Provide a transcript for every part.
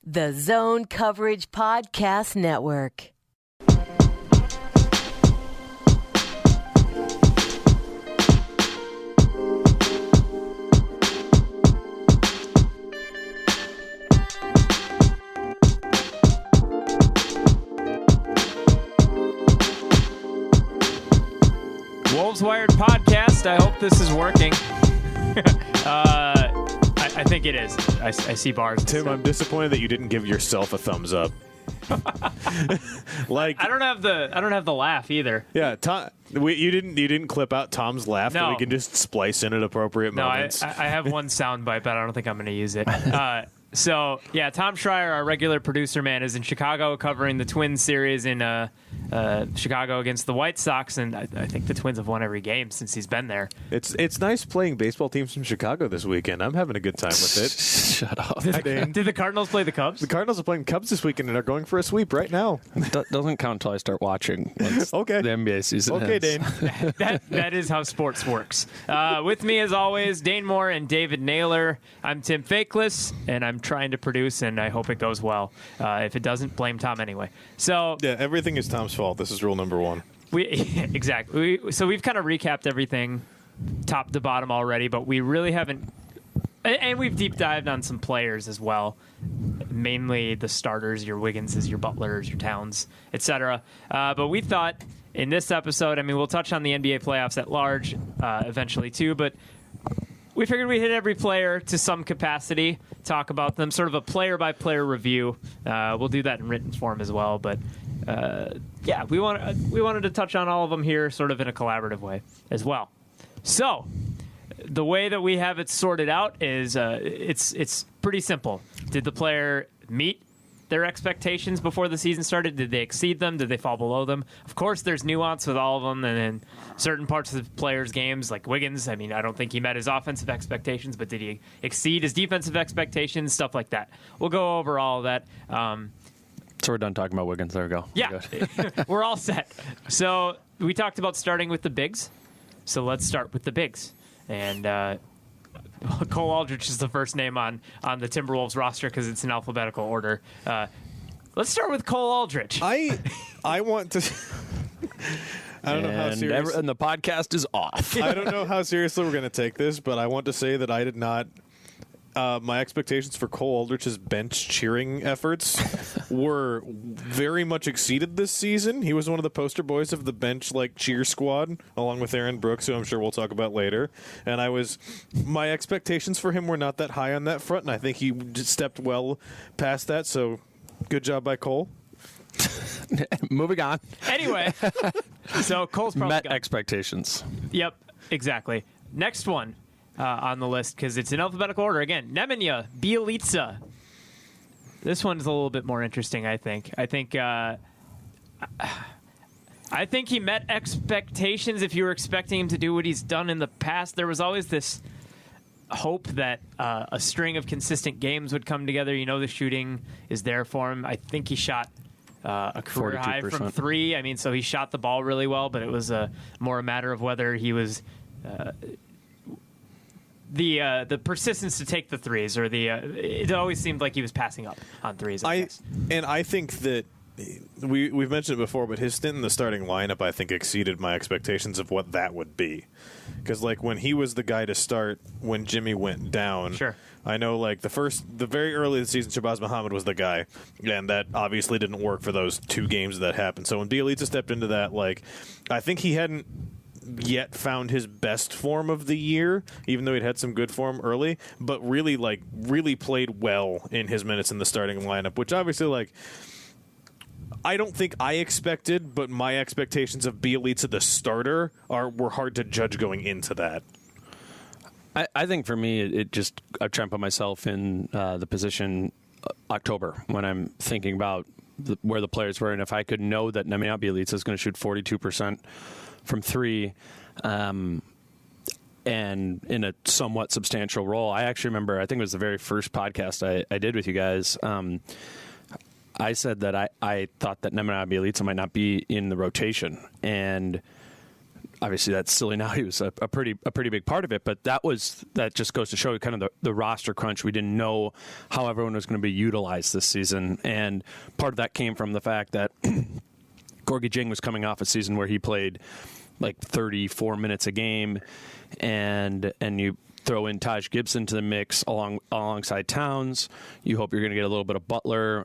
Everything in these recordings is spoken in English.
The Zone Coverage Podcast Network. Wolves Wired podcast. I hope this is working. I think it is. I see bars. Tim, I'm disappointed that you didn't give yourself a thumbs up. Like I don't have the laugh either. Yeah, Tom, you didn't clip out Tom's laugh that we can just splice in at appropriate moments. I have one sound bite, but I don't think I'm going to use it. So yeah, Tom Schreier, our regular producer man, is in Chicago covering the Twins series in Chicago against the White Sox, and I think the Twins have won every game since he's been there. It's nice playing baseball teams from Chicago this weekend. I'm having a good time with it. Shut up. Did the Cardinals play the Cubs? The Cardinals are playing Cubs this weekend and are going for a sweep right now. Doesn't count until I start watching. Okay. The NBA season Okay, ends. Dane. That is how sports works. With me, as always, Dane Moore and David Naylor. I'm Tim Fakeless, and I'm trying to produce, and I hope it goes well. If it doesn't, blame Tom anyway. So yeah, everything is Tom's fault. This is rule number one. Exactly. So we've kind of recapped everything top to bottom already, but we really haven't. And we've deep dived on some players as well, mainly the starters, your Wigginses, your Butlers, your Towns, etc. But we thought in this episode, I mean, we'll touch on the NBA playoffs at large eventually too, but we figured we'd hit every player to some capacity, talk about them, sort of a player-by-player review. We'll do that in written form as well, but yeah, we wanted to touch on all of them here sort of in a collaborative way as well. So the way that we have it sorted out is it's pretty simple. Did the player meet their expectations before the season started? Did they exceed them? Did they fall below them? Of course, there's nuance with all of them, and in certain parts of the players' games, like Wiggins, I mean, I don't think he met his offensive expectations, but did he exceed his defensive expectations? Stuff like that. We'll go over all of that. So we're done talking about Wiggins. There we go. Yeah, we're all set. So we talked about starting with the bigs. So let's start with the bigs. And Cole Aldrich is the first name on the Timberwolves roster because it's in alphabetical order. Let's start with Cole Aldrich. I want to. I don't know how serious. And the podcast is off. I don't know how seriously we're going to take this, but I want to say that I did not. My expectations for Cole Aldrich's bench cheering efforts were very much exceeded this season. He was one of the poster boys of the bench cheer squad, along with Aaron Brooks, who I'm sure we'll talk about later. And my expectations for him were not that high on that front, and I think he just stepped well past that. So, good job by Cole. Moving on. Anyway, so Cole's probably met expectations. Yep, exactly. Next one. On the list because it's in alphabetical order again. Nemanja Bjelica. This one's a little bit more interesting, I think. I think he met expectations. If you were expecting him to do what he's done in the past, there was always this hope that a string of consistent games would come together. You know, the shooting is there for him. I think he shot a career 42%. High from three. I mean, so he shot the ball really well, but it was more a matter of whether he was the persistence to take the threes, or it always seemed like he was passing up on threes. I think that we've mentioned it before, but his stint in the starting lineup, I think, exceeded my expectations of what that would be. Because when he was the guy to start when Jimmy went down, sure. I know the very early of the season, Shabazz Muhammad was the guy, and that obviously didn't work for those two games that happened. So when Bjelica stepped into that, I think he hadn't yet found his best form of the year, even though he'd had some good form early, but really played well in his minutes in the starting lineup, which obviously I don't think I expected, but my expectations of Bjelica the starter were hard to judge going into that. I think for me, I try and put myself in the position October when I'm thinking about where the players were, and if I could know that Nemanja Bjelica is going to shoot 42% from three, and in a somewhat substantial role. I actually remember, I think it was the very first podcast I did with you guys. I said that I thought that Nemanja Bjelica might not be in the rotation, and obviously that's silly now. He was a pretty big part of it, but that just goes to show kind of the roster crunch. We didn't know how everyone was going to be utilized this season, and part of that came from the fact that Gorgie Jing was coming off a season where he played like 34 minutes a game, and you throw in Taj Gibson to the mix alongside Towns. You hope you're going to get a little bit of Butler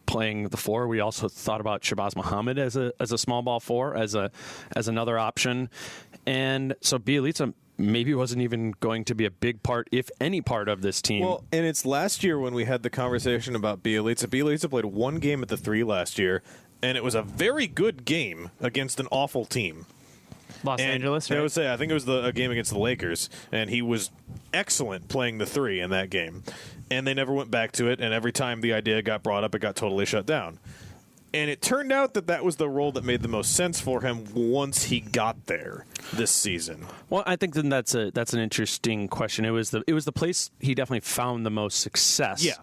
playing the four. We also thought about Shabazz Muhammad as a small ball four, as another option. And so Bielitsa maybe wasn't even going to be a big part, if any part, of this team. Well, and it's last year when we had the conversation about Bielitsa. Bielitsa played one game at the 3 last year, and it was a very good game against an awful team. Los Angeles, right? I think it was a game against the Lakers, and he was excellent playing the 3 in that game. And they never went back to it, and every time the idea got brought up, it got totally shut down. And it turned out that was the role that made the most sense for him once he got there this season. Well, I think then that's an interesting question. It was the place he definitely found the most success. Yeah.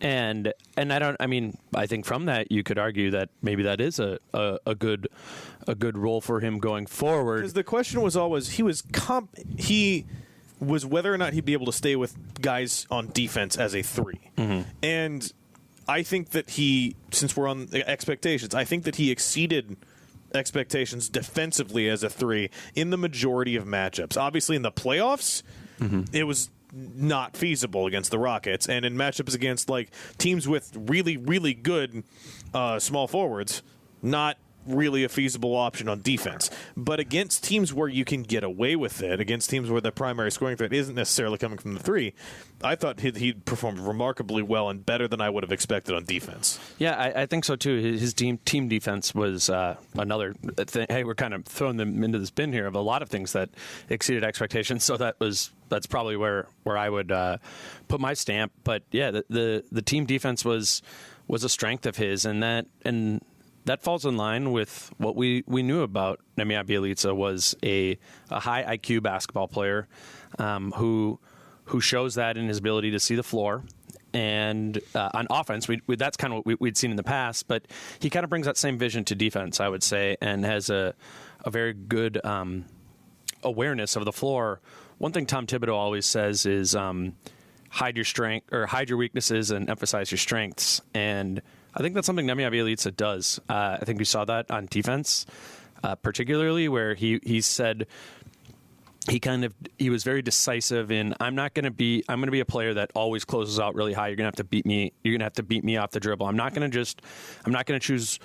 And I think from that you could argue that maybe that is a good role for him going forward. Because the question was always he was whether or not he'd be able to stay with guys on defense as a 3. Mm-hmm. And I think that since we're on expectations, I think that he exceeded expectations defensively as a 3 in the majority of matchups. Obviously, in the playoffs, it was not feasible against the Rockets, and in matchups against like teams with really, really good small forwards, not really a feasible option on defense. But against teams where you can get away with it, against teams where the primary scoring threat isn't necessarily coming from the 3, I thought he'd performed remarkably well and better than I would have expected on defense. Yeah, I think so too. His team defense was another thing. Hey, we're kind of throwing them into this bin here of a lot of things that exceeded expectations. So that's probably where I would put my stamp. But yeah, the team defense was a strength of his, and that falls in line with what we knew about Nemanja Bjelica. Was a high IQ basketball player who shows that in his ability to see the floor. And on offense, that's kind of what we'd seen in the past, but he kind of brings that same vision to defense, I would say, and has a very good awareness of the floor. One thing Tom Thibodeau always says is hide your weaknesses and emphasize your strengths. And I think that's something Nemanja Bjelica does. I think we saw that on defense, particularly where he said he was very decisive in I'm going to be a player that always closes out really high. You're going to have to beat me. You're going to have to beat me off the dribble. I'm not going to choose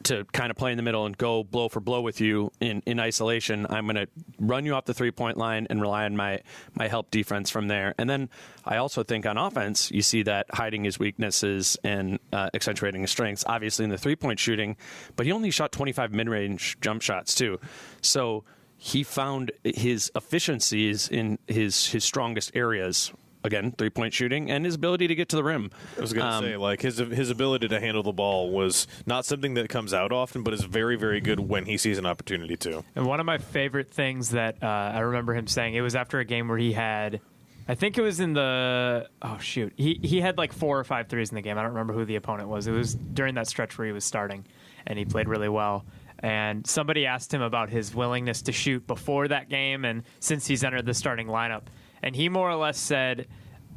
to kind of play in the middle and go blow for blow with you in isolation. I'm going to run you off the 3-point line and rely on my help defense from there. And then I also think on offense, you see that hiding his weaknesses and accentuating his strengths, obviously in the 3-point shooting, but he only shot 25 mid-range jump shots too. So he found his efficiencies in his strongest areas. Again, 3-point shooting and his ability to get to the rim. I was going to say, like his ability to handle the ball was not something that comes out often, but is very, very good when he sees an opportunity to. And one of my favorite things that I remember him saying, it was after a game where he had, I think it was in the, he had like 4 or 5 threes in the game. I don't remember who the opponent was. It was during that stretch where he was starting, and he played really well. And somebody asked him about his willingness to shoot before that game and since he's entered the starting lineup. And he more or less said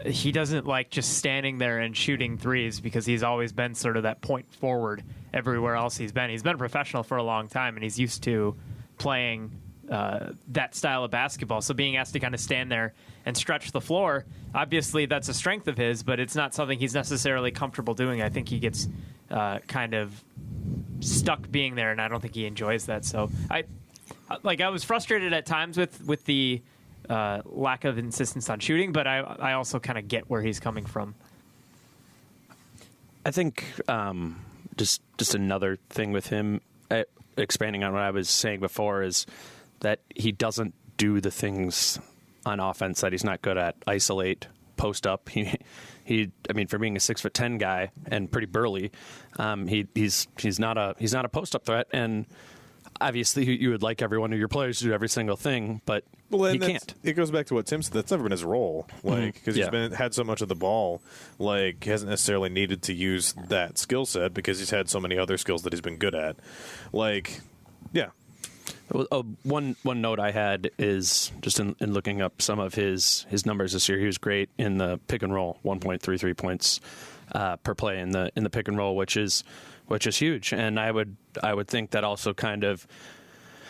he doesn't like just standing there and shooting threes because he's always been sort of that point forward everywhere else he's been. He's been a professional for a long time, and he's used to playing that style of basketball. So being asked to kind of stand there and stretch the floor, obviously that's a strength of his, but it's not something he's necessarily comfortable doing. I think he gets kind of stuck being there, and I don't think he enjoys that. So I was frustrated at times with the lack of insistence on shooting, but I also kind of get where he's coming from. I think just another thing with him, expanding on what I was saying before, is that he doesn't do the things on offense that he's not good at. Isolate, post up. He for being a 6'10" guy and pretty burly, he's not a post up threat. And obviously, you would like every one of your players to do every single thing, but he can't. It goes back to what Tim said. That's never been his role, because he's had so much of the ball. He hasn't necessarily needed to use that skill set because he's had so many other skills that he's been good at. Well, one note I had is just in looking up some of his numbers this year. He was great in the pick and roll, 1.33 points per play in the pick and roll, which is huge. And I would think that also kind of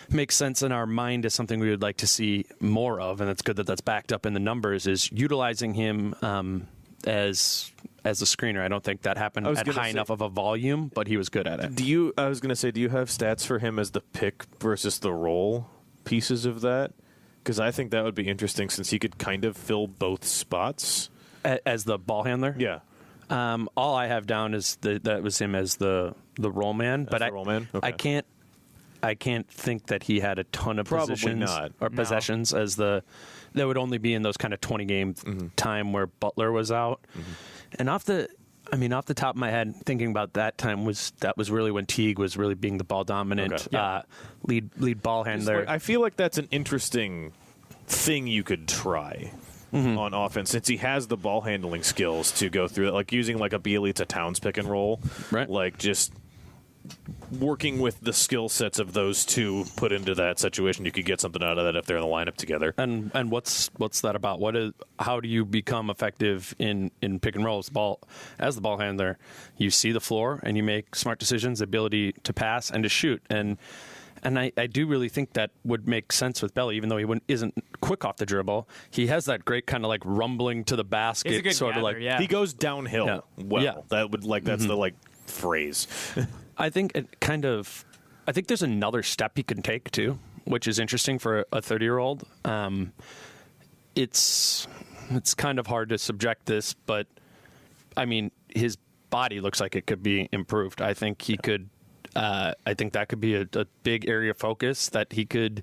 makes sense in our mind as something we would like to see more of, and it's good that that's backed up in the numbers. Is utilizing him as a screener. I don't think that happened at high enough of a volume, but he was good at it. I was going to say, do you have stats for him as the pick versus the roll pieces of that? Because I think that would be interesting since he could kind of fill both spots. As the ball handler? Yeah. All I have down is that was him as the roll man. But roll man? Okay. I can't think that he had a ton of Probably positions not. or possessions as that would only be in those kind of 20 game time where Butler was out. And off the top of my head, thinking about that time was really when Teague was really being the ball dominant lead ball handler. I feel like that's an interesting thing you could try on offense since he has the ball handling skills to go through it, like using like a Bielitsa Towns pick and roll, right? Like just working with the skill sets of those two put into that situation, you could get something out of that if they're in the lineup together. And what's that about? How do you become effective in pick and rolls? As the ball handler, you see the floor and you make smart decisions, ability to pass and to shoot. And I do really think that would make sense with Belly, even though he isn't quick off the dribble. He has that great kind of like rumbling to the basket sort of like he goes downhill well. Yeah. That would that's the phrase. I think I think there's another step he can take too, which is interesting for a 30-year-old. It's kind of hard to subject this, but I mean his body looks like it could be improved. I think he could. I think that could be a big area of focus that he could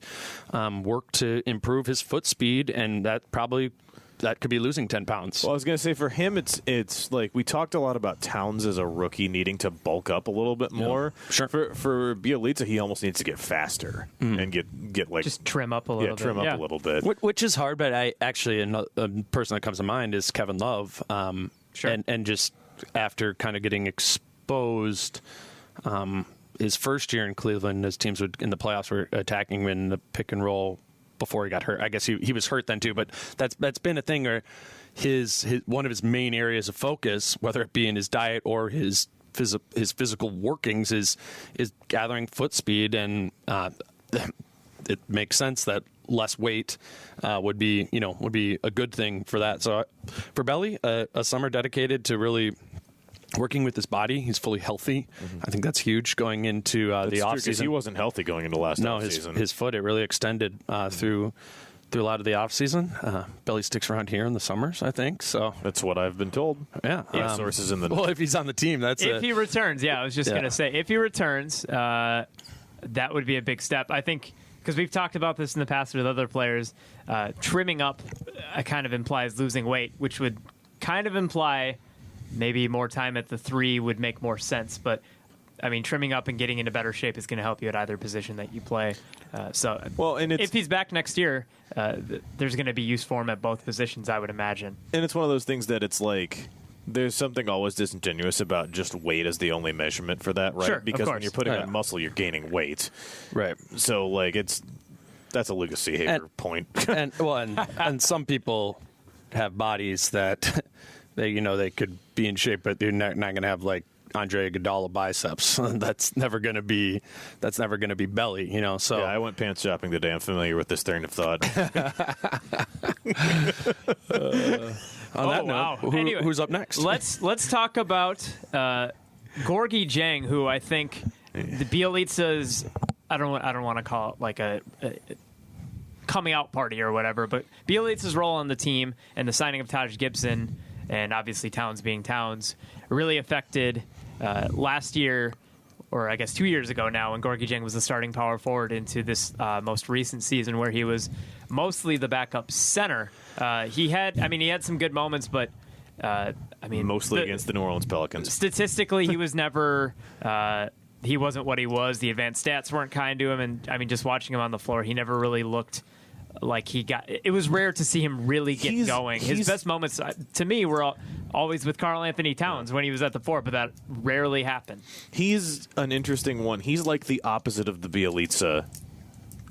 work to improve his foot speed, and that could be losing 10 pounds. Well, I was going to say for him, it's like we talked a lot about Towns as a rookie needing to bulk up a little bit more. Sure. For Bielitsa, he almost needs to get faster and get like just trim up a little bit. Trim up a little bit, which is hard. But a person that comes to mind is Kevin Love. Sure. And just after kind of getting exposed. His first year in Cleveland, his teams in the playoffs were attacking him in the pick and roll before he got hurt. I guess he was hurt then too, but that's been a thing where his one of his main areas of focus, whether it be in his diet or his physical workings, is gathering foot speed, and it makes sense that less weight would be a good thing for that. So for Belly, a summer dedicated to really working with his body. He's fully healthy. I think that's huge going into the offseason. He wasn't healthy going into last offseason. His foot, it really extended through a lot of the offseason. Belly sticks around here in the summers, I think. So that's what I've been told. Yeah. Sources in the... Well, if he's on the team, if he returns, I was just going to say, if he returns, that would be a big step. I think, because we've talked about this in the past with other players, trimming up kind of implies losing weight, which would kind of imply... maybe more time at the 3 would make more sense, but I mean, trimming up and getting into better shape is going to help you at either position that you play. If he's back next year, there's going to be use for him at both positions, I would imagine. And it's one of those things that it's like there's something always disingenuous about just weight as the only measurement for that, right? Sure, because when you're putting on muscle, you're gaining weight, right? So like that's a Lucas C. Hager point. and some people have bodies that. They could be in shape, but they're not going to have like Andre Iguodala biceps. That's never going to be Belly. So yeah, I went pants shopping today. I'm familiar with this train of thought. On that note, who's up next? Let's talk about Gorgui Dieng, who I think the Bielitsa's. I don't want to call it like a coming out party or whatever, but Bielitsa's role on the team and the signing of Taj Gibson. And obviously Towns being Towns, really affected last year, or I guess 2 years ago now, when Gorgui Dieng was the starting power forward into this most recent season where he was mostly the backup center. He had some good moments, but mostly against the New Orleans Pelicans. Statistically, he was never. He wasn't what he was. The advanced stats weren't kind to him, and just watching him on the floor, he never really looked. Like it was rare to see him really get going. His best moments, to me, were always with Karl Anthony Towns when he was at the 4, but that rarely happened. He's an interesting one. He's like the opposite of the Bielitsa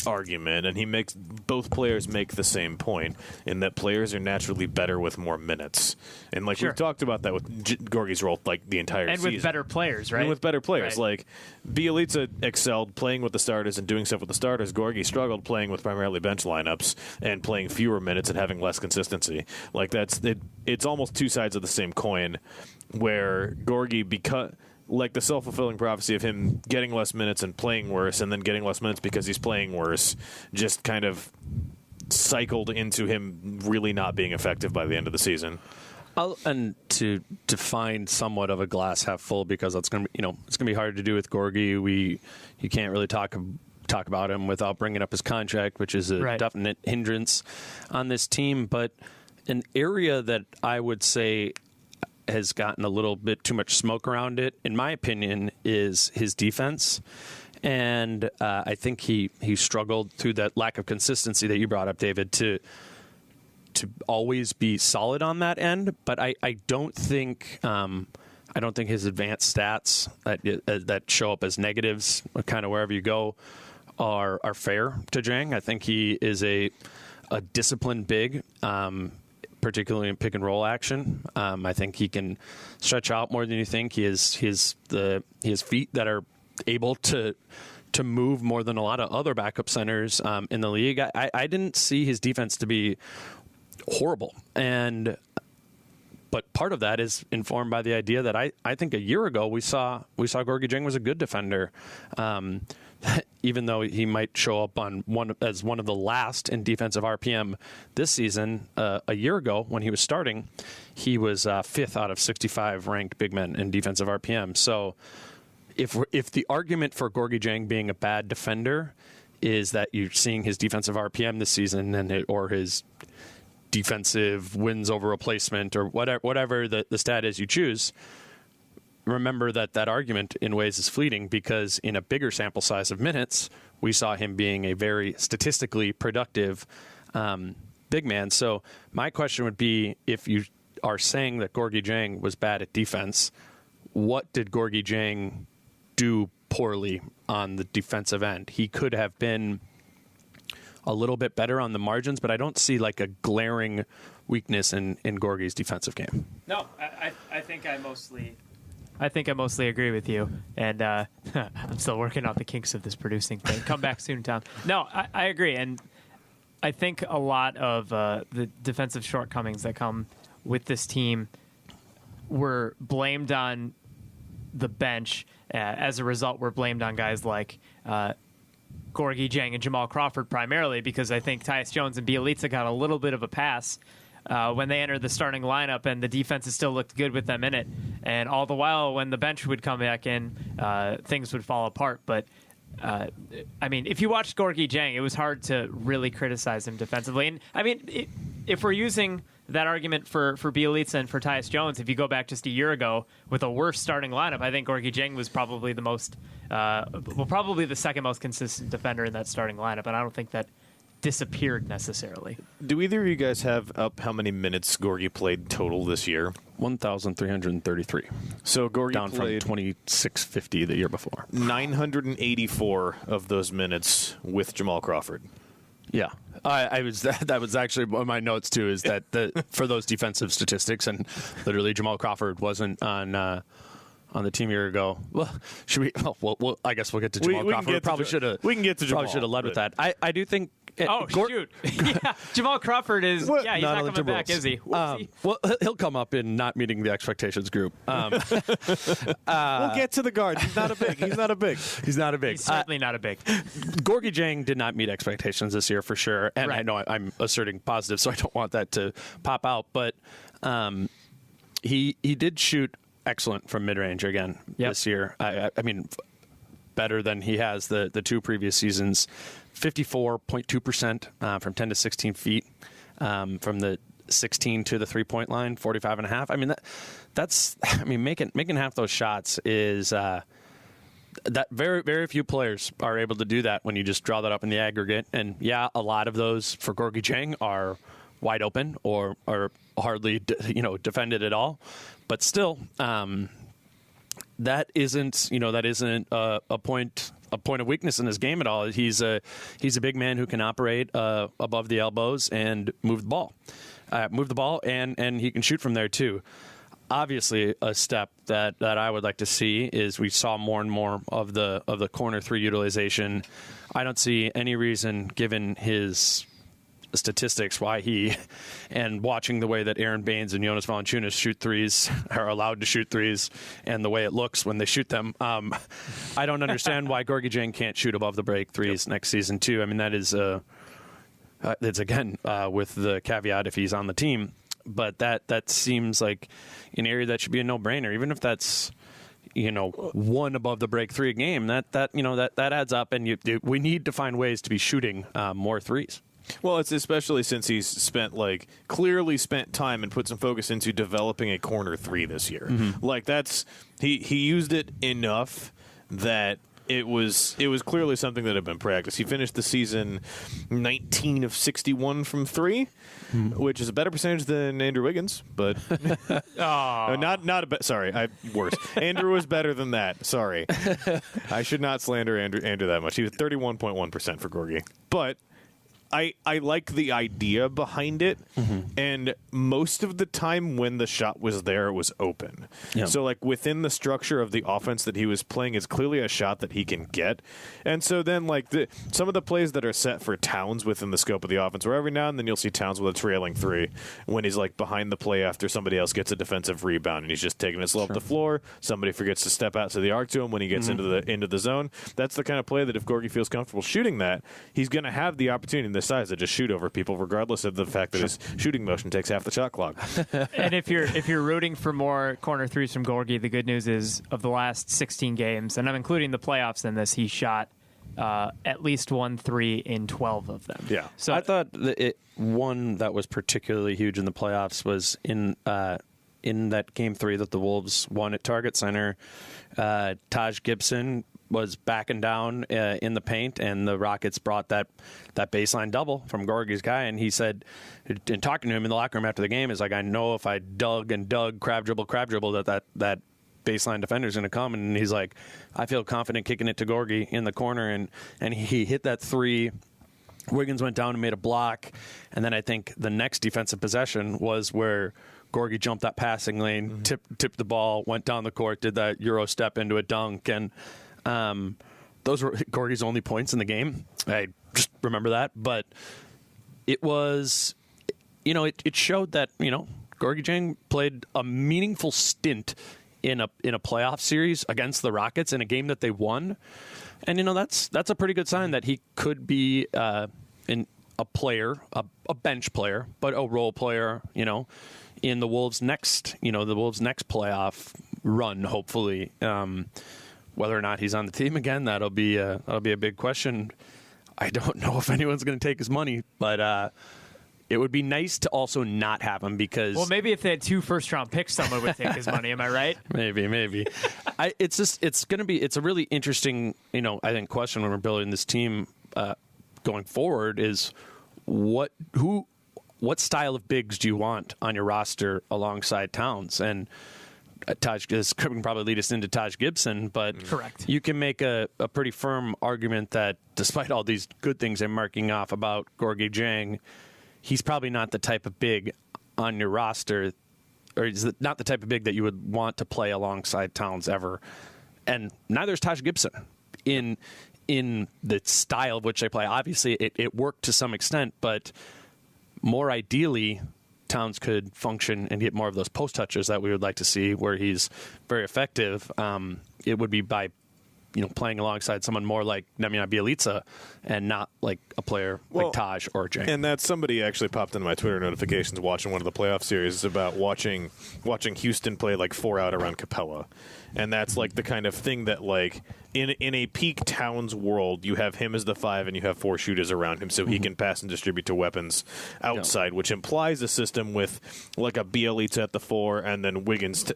argument, and he makes both players make the same point in that players are naturally better with more minutes. And like we've talked about that with Gorgie's role like the entire season. And with better players, right? And with better players. Right. Like Bielitsa excelled playing with the starters and doing stuff with the starters. Gorgie struggled playing with primarily bench lineups and playing fewer minutes and having less consistency. Like that's it. It's almost two sides of the same coin, where Gorgie, because like the self-fulfilling prophecy of him getting less minutes and playing worse, and then getting less minutes because he's playing worse, just kind of cycled into him really not being effective by the end of the season. And to find somewhat of a glass half full, because it's going to be, it's going to be hard to do with Gorgie. You can't really talk about him without bringing up his contract, which is a definite hindrance on this team. But an area that I would say has gotten a little bit too much smoke around it, in my opinion, is his defense. And I think he struggled through that lack of consistency that you brought up, David, to always be solid on that end. But I don't think his advanced stats that show up as negatives, kind of wherever you go, are fair to Jang. I think he is a disciplined big. Particularly in pick and roll action. I think he can stretch out more than you think. He has feet that are able to move more than a lot of other backup centers in the league. I didn't see his defense to be horrible, but part of that is informed by the idea that I think a year ago we saw Gorgie Jang was a good defender. Even though he might show up as one of the last in defensive RPM this season, a year ago when he was starting, he was 5th out of 65 ranked big men in defensive RPM. So if the argument for Gorgie Jang being a bad defender is that you're seeing his defensive RPM this season or his defensive wins over replacement or whatever the stat is you choose, remember that argument in ways is fleeting, because in a bigger sample size of minutes, we saw him being a very statistically productive big man. So my question would be, if you are saying that Gorgie Jang was bad at defense, what did Gorgie Jang do poorly on the defensive end? He could have been a little bit better on the margins, but I don't see like a glaring weakness in Gorgie's defensive game. No, I think I mostly agree with you, and I'm still working out the kinks of this producing thing. Come back soon, Tom. No, I agree, and I think a lot of the defensive shortcomings that come with this team were blamed on the bench. As a result, were blamed on guys like Gorgie Jang and Jamal Crawford primarily, because I think Tyus Jones and Bielitsa got a little bit of a pass when they entered the starting lineup, and the defenses still looked good with them in it. And all the while, when the bench would come back in, things would fall apart. But, I mean, if you watched Gorgie Jang, it was hard to really criticize him defensively. And, I mean, if we're using that argument for Bielitsa and for Tyus Jones, if you go back just a year ago with a worse starting lineup, I think Gorgie Jang was probably probably the second most consistent defender in that starting lineup. And I don't think that disappeared necessarily. Do either of you guys have up how many minutes Gorgie played total this year? 1,333. So Gorgie down played from 2,650 the year before. 984 of those minutes with Jamal Crawford. Yeah, that was actually one of my notes too. Is that for those defensive statistics, and literally Jamal Crawford wasn't on the team a year ago. Well, should we? Well, I guess we'll get to Jamal Crawford. Probably should have. We can get to Jamal. Probably should have led with that. I do think. Shoot! Yeah, Jamal Crawford is. What? Yeah, he's not coming back, is he? Well, he'll come up in not meeting the expectations group. We'll get to the guard. He's not a big. He's not a big. He's not a big. He's certainly not a big. Gorgie Jang did not meet expectations this year for sure, and I know I'm asserting positive, so I don't want that to pop out. But he did shoot excellent from mid range again this year. I mean, better than he has the two previous seasons. 54.2% from 10 to 16 feet, from the 16 to the 3-point line, 45.5. I mean, that's making half those shots is that very, very few players are able to do that when you just draw that up in the aggregate. And yeah, a lot of those for Gorgie Jang are wide open or hardly defended at all. But still, that isn't a point a point of weakness in his game at all. He's a big man who can operate above the elbows and move the ball, and he can shoot from there too. Obviously, a step that I would like to see is we saw more and more of the corner three utilization. I don't see any reason, given his statistics, why he, and watching the way that Aaron Baines and Jonas Valanciunas shoot threes, are allowed to shoot threes, and the way it looks when they shoot them, I don't understand why Gorgui Dieng can't shoot above the break threes next season too. I mean, that is it's again with the caveat if he's on the team, but that seems like an area that should be a no-brainer, even if that's one above the break three a game. That adds up, and we need to find ways to be shooting more threes. Well, it's especially since he's clearly spent time and put some focus into developing a corner three this year. Mm-hmm. Like he used it enough that it was clearly something that had been practiced. He finished the season 19 of 61 from three, which is a better percentage than Andrew Wiggins, but worse. Andrew was better than that. Sorry, I should not slander Andrew that much. He was 31.1% for Gorgui, but I like the idea behind it, and most of the time when the shot was there, it was open. Yeah. So, like, within the structure of the offense that he was playing, it's clearly a shot that he can get. And so then, like, some of the plays that are set for Towns within the scope of the offense, where every now and then you'll see Towns with a trailing three when he's, like, behind the play after somebody else gets a defensive rebound, and he's just taking it slow up the floor. Somebody forgets to step out to the arc to him when he gets into the zone. That's the kind of play that if Gorgui feels comfortable shooting that, he's going to have the opportunity in this size to just shoot over people, regardless of the fact that his shooting motion takes half the shot clock. And if you're rooting for more corner threes from Gorgui, the good news is of the last 16 games, and I'm including the playoffs in this, he shot at least 1 3 in 12 of them. Yeah. So I thought one that was particularly huge in the playoffs was in that game 3 that the Wolves won at Target Center. Taj Gibson was backing down in the paint, and the Rockets brought that baseline double from Gorguy's guy, and he said, in talking to him in the locker room after the game, is like, I know if I dug, crab dribble, that baseline defender's going to come, and he's like, I feel confident kicking it to Gorgui in the corner, and he hit that three. Wiggins went down and made a block, and then I think the next defensive possession was where Gorgui jumped that passing lane, tipped the ball, went down the court, did that Euro step into a dunk, and those were Gorguy's only points in the game. I just remember that, but it was, it showed that, Gorgui Dieng played a meaningful stint in a playoff series against the Rockets in a game that they won, and that's a pretty good sign that he could be a player, a bench player, but a role player, in the Wolves' next playoff run, hopefully. Whether or not he's on the team again, that'll be a big question. I don't know if anyone's going to take his money, but it would be nice to also not have him because. Well, maybe if they had 2 first-round picks, someone would take his money. Am I right? Maybe. It's a really interesting, I think, question when we're building this team going forward is what style of bigs do you want on your roster alongside Towns? And this can probably lead us into Taj Gibson, but correct. You can make a pretty firm argument that despite all these good things I'm marking off about Gorgui Dieng, he's probably not the type of big on your roster, or is not the type of big that you would want to play alongside Towns ever. And neither is Taj Gibson in the style of which they play. Obviously, it worked to some extent, but more ideally, Towns could function and get more of those post touches that we would like to see, where he's very effective. It would be by playing alongside someone more like Nemanja Bjelica and not like a player like Taj or Dieng. And that somebody actually popped into my Twitter notifications watching one of the playoff series about watching Houston play like 4 out around Capella. And that's like the kind of thing that like in a peak Towns world, you have him as the 5 and you have 4 shooters around him so he can pass and distribute to weapons outside, which implies a system with like a Bjelica at the 4 and then Wiggins,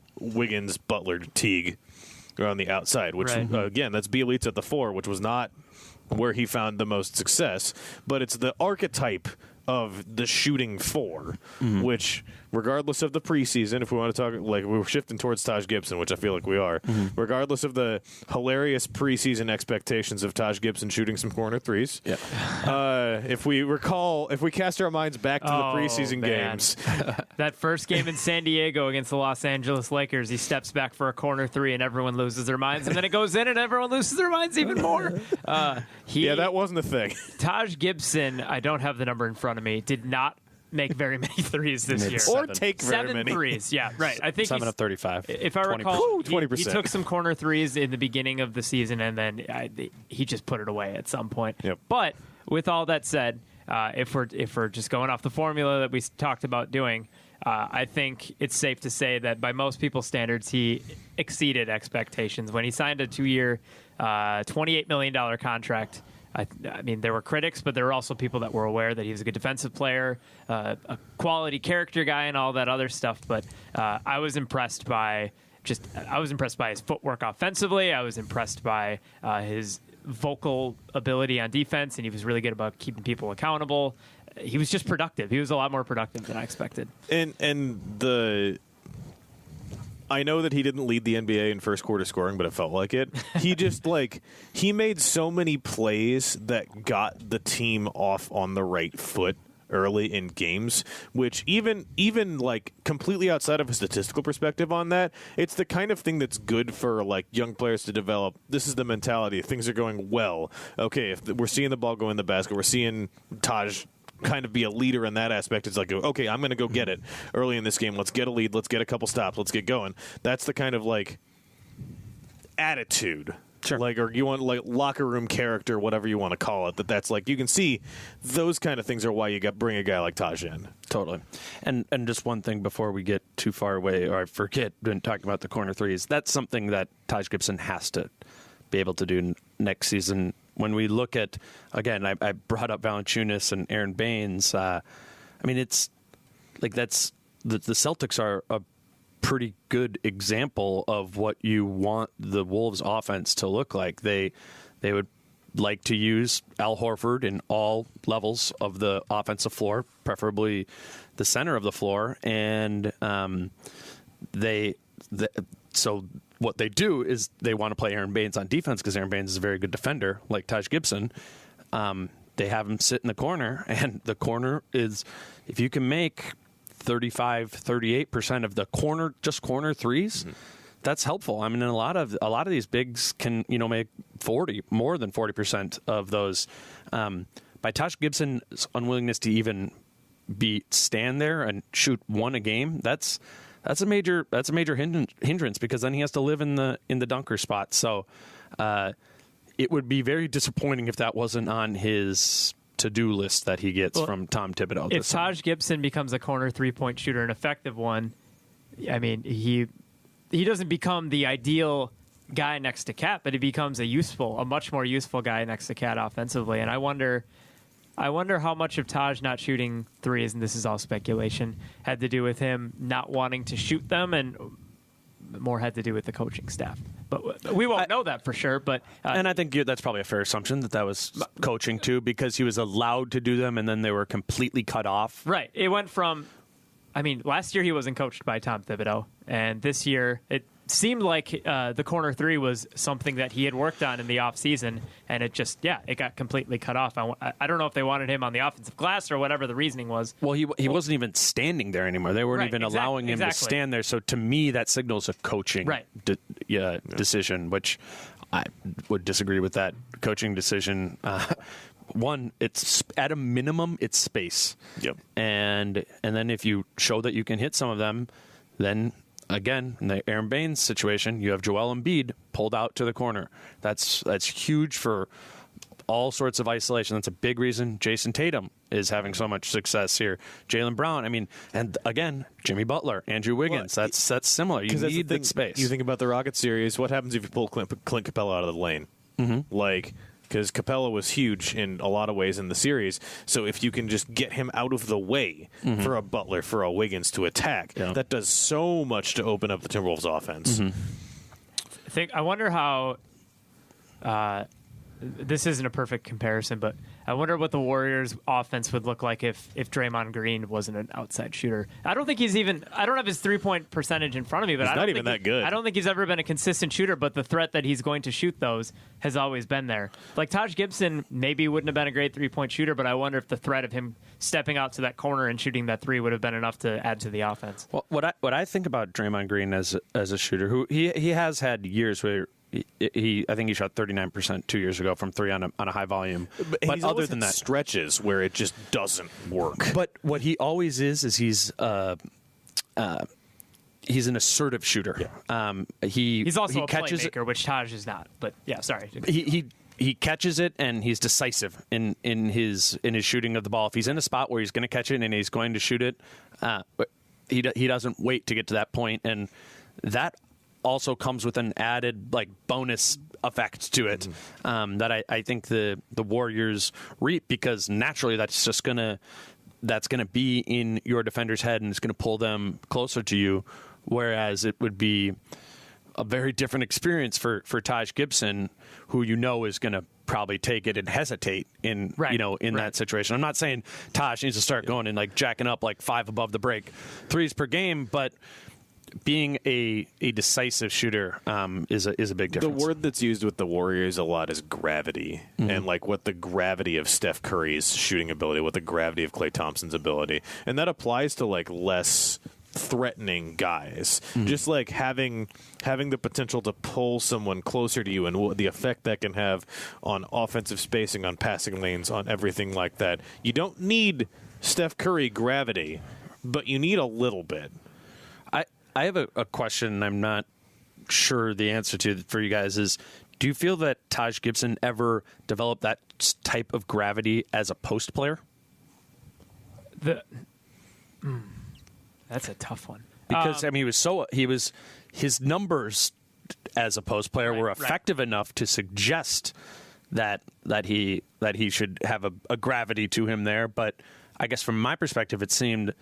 Butler, Teague on the outside, which again, that's Bjelica at the 4, which was not where he found the most success, but it's the archetype of the shooting 4, which regardless of the preseason, if we want to talk, like we're shifting towards Taj Gibson, which I feel like we are, regardless of the hilarious preseason expectations of Taj Gibson shooting some corner threes. Yeah. If we cast our minds back to the preseason games. That first game in San Diego against the Los Angeles Lakers, he steps back for a corner three and everyone loses their minds, and then it goes in and everyone loses their minds even more. That wasn't a thing. Taj Gibson, I don't have the number in front of me, did not make very many threes this year. Or take very 7 many. threes. Yeah, right. I think 7 of 35. If I recall, 20%. he took some corner threes in the beginning of the season, and then he just put it away at some point. Yep. But with all that said, if we're just going off the formula that we talked about doing, I think it's safe to say that by most people's standards, he exceeded expectations. When he signed a 2-year, $28 million contract, I mean, there were critics, but there were also people that were aware that he was a good defensive player, a quality character guy, and all that other stuff. But I was impressed by his footwork offensively. I was impressed by his vocal ability on defense, and he was really good about keeping people accountable. He was just productive. He was a lot more productive than I expected. I know that he didn't lead the NBA in first quarter scoring, but it felt like it. He just he made so many plays that got the team off on the right foot early in games, which even like completely outside of a statistical perspective on that, it's the kind of thing that's good for like young players to develop. This is the mentality. Things are going well. Okay, if we're seeing the ball go in the basket, we're seeing Taj kind of be a leader in that aspect. It's like, okay, I'm going to go get it early in this game. Let's get a lead. Let's get a couple stops. Let's get going. That's the kind of like attitude. Sure. Like, or you want like locker room character, whatever you want to call it. That's like, you can see those kind of things are why you bring a guy like Taj in. Totally. And just one thing before we get too far away, or I forget when talking about the corner threes, that's something that Taj Gibson has to be able to do next season. When we look at, again, I brought up Valanciunas and Aaron Baines. I mean, it's like that's the Celtics are a pretty good example of what you want the Wolves offense to look like. They would like to use Al Horford in all levels of the offensive floor, preferably the center of the floor, and so what they do is they want to play Aaron Baines on defense because Aaron Baines is a very good defender, like Taj Gibson. They have him sit in the corner, and the corner is, if you can make 35-38% of the corner threes, that's helpful. I mean, a lot of these bigs can make more than 40% of those. By Taj Gibson's unwillingness to even stand there and shoot one a game, that's a major hindrance, because then he has to live in the dunker spot. So it would be very disappointing if that wasn't on his to-do list that he gets from Tom Thibodeau. If Taj Gibson becomes a corner three-point shooter, an effective one, I mean, he doesn't become the ideal guy next to Cat, but he becomes a much more useful guy next to Cat offensively. And I wonder how much of Taj not shooting threes, and this is all speculation, had to do with him not wanting to shoot them, and more had to do with the coaching staff. But we won't know that for sure. But and I think that's probably a fair assumption that was coaching too, because he was allowed to do them, and then they were completely cut off. Right. It went from, last year he wasn't coached by Tom Thibodeau, and this year it seemed like the corner three was something that he had worked on in the offseason, and it got completely cut off. I don't know if they wanted him on the offensive glass or whatever the reasoning was. Well, he wasn't even standing there anymore. They weren't even allowing him to stand there. So to me, that signals a coaching decision, which I would disagree with that coaching decision. One, it's at a minimum, it's space. Yep. And then if you show that you can hit some of them, then again, in the Aaron Baines situation, you have Joel Embiid pulled out to the corner. That's huge for all sorts of isolation. That's a big reason Jason Tatum is having so much success here. Jaylen Brown, and again, Jimmy Butler, Andrew Wiggins. That's similar. You need that space. You think about the Rocket series. What happens if you pull Clint Capella out of the lane? Mm-hmm. Because Capella was huge in a lot of ways in the series. So if you can just get him out of the way for a Butler, for a Wiggins to attack, that does so much to open up the Timberwolves offense. I wonder how this isn't a perfect comparison, but I wonder what the Warriors' offense would look like if Draymond Green wasn't an outside shooter. I don't have his 3-point percentage in front of me, but He's not even that good. I don't think he's ever been a consistent shooter, but the threat that he's going to shoot those has always been there. Like Taj Gibson maybe wouldn't have been a great 3-point shooter, but I wonder if the threat of him stepping out to that corner and shooting that 3 would have been enough to add to the offense. Well, what I think about Draymond Green as a shooter, who he has had years where I think he shot 39% 2 years ago from 3 on a high volume. But other than that, stretches where it just doesn't work. But what he always is he's an assertive shooter. Yeah. He's also a catches playmaker, which Taj is not. But yeah, sorry. He catches it and he's decisive in his shooting of the ball. If he's in a spot where he's going to catch it and he's going to shoot it, he doesn't wait to get to that point, and that also comes with an added bonus effect to it that I think the Warriors reap, because naturally that's gonna be in your defender's head and it's gonna pull them closer to you, whereas it would be a very different experience for Taj Gibson, who is going to probably take it and hesitate in that situation. I'm not saying Taj needs to start going and jacking up 5 above the break threes per game, but being a decisive shooter is a big difference. The word that's used with the Warriors a lot is gravity, and what the gravity of Steph Curry's shooting ability, what the gravity of Klay Thompson's ability, and that applies to less threatening guys. Just having the potential to pull someone closer to you, and the effect that can have on offensive spacing, on passing lanes, on everything like that. You don't need Steph Curry gravity, but you need a little bit. I have a question I'm not sure the answer to for you guys is, do you feel that Taj Gibson ever developed that type of gravity as a post player? That's a tough one. Because his numbers as a post player were effective enough to suggest that he should have a gravity to him there, but I guess from my perspective it seemed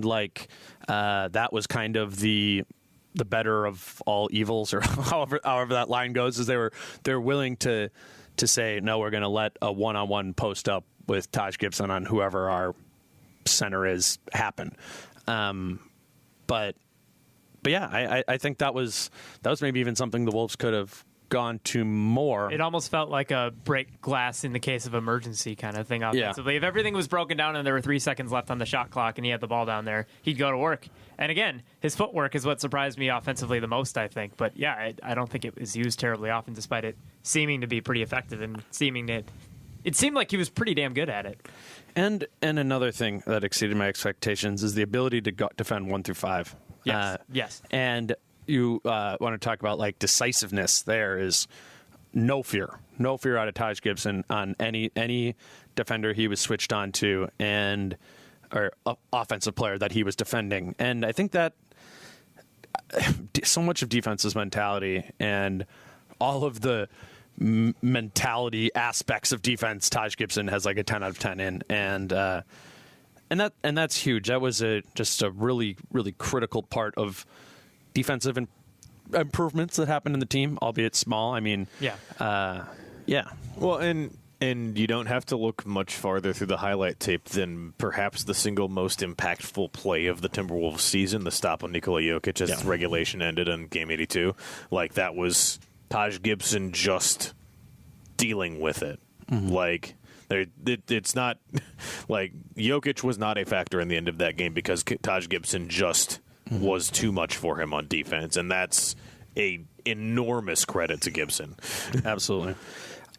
like that was kind of the better of all evils, or however that line goes, is they're willing to say, no, we're going to let a one-on-one post up with Taj Gibson on whoever our center is happen. But yeah, I think that was maybe even something the Wolves could have gone to more. It almost felt like a break glass in the case of emergency kind of thing offensively. Yeah. If everything was broken down and there were 3 seconds left on the shot clock and he had the ball down there, he'd go to work. And again, his footwork is what surprised me offensively the most, I think. But yeah, I don't think it was used terribly often, despite it seeming to be pretty effective and it seemed like he was pretty damn good at it. And another thing that exceeded my expectations is the ability to defend 1 through 5. Yes. Yes. And you want to talk about decisiveness. There is no fear out of Taj Gibson on any defender he was switched on to, or offensive player that he was defending. And I think that so much of defense's mentality and all of the mentality aspects of defense, Taj Gibson has a 10 out of 10 in, and that's huge. That was just a really, really critical part of defensive improvements that happened in the team, albeit small. I mean, yeah. Well, and you don't have to look much farther through the highlight tape than perhaps the single most impactful play of the Timberwolves season, the stop on Nikola Jokic as regulation ended in Game 82. That was Taj Gibson just dealing with it. It's not Jokic was not a factor in the end of that game because Taj Gibson just was too much for him on defense, and that's a enormous credit to Gibson. Absolutely.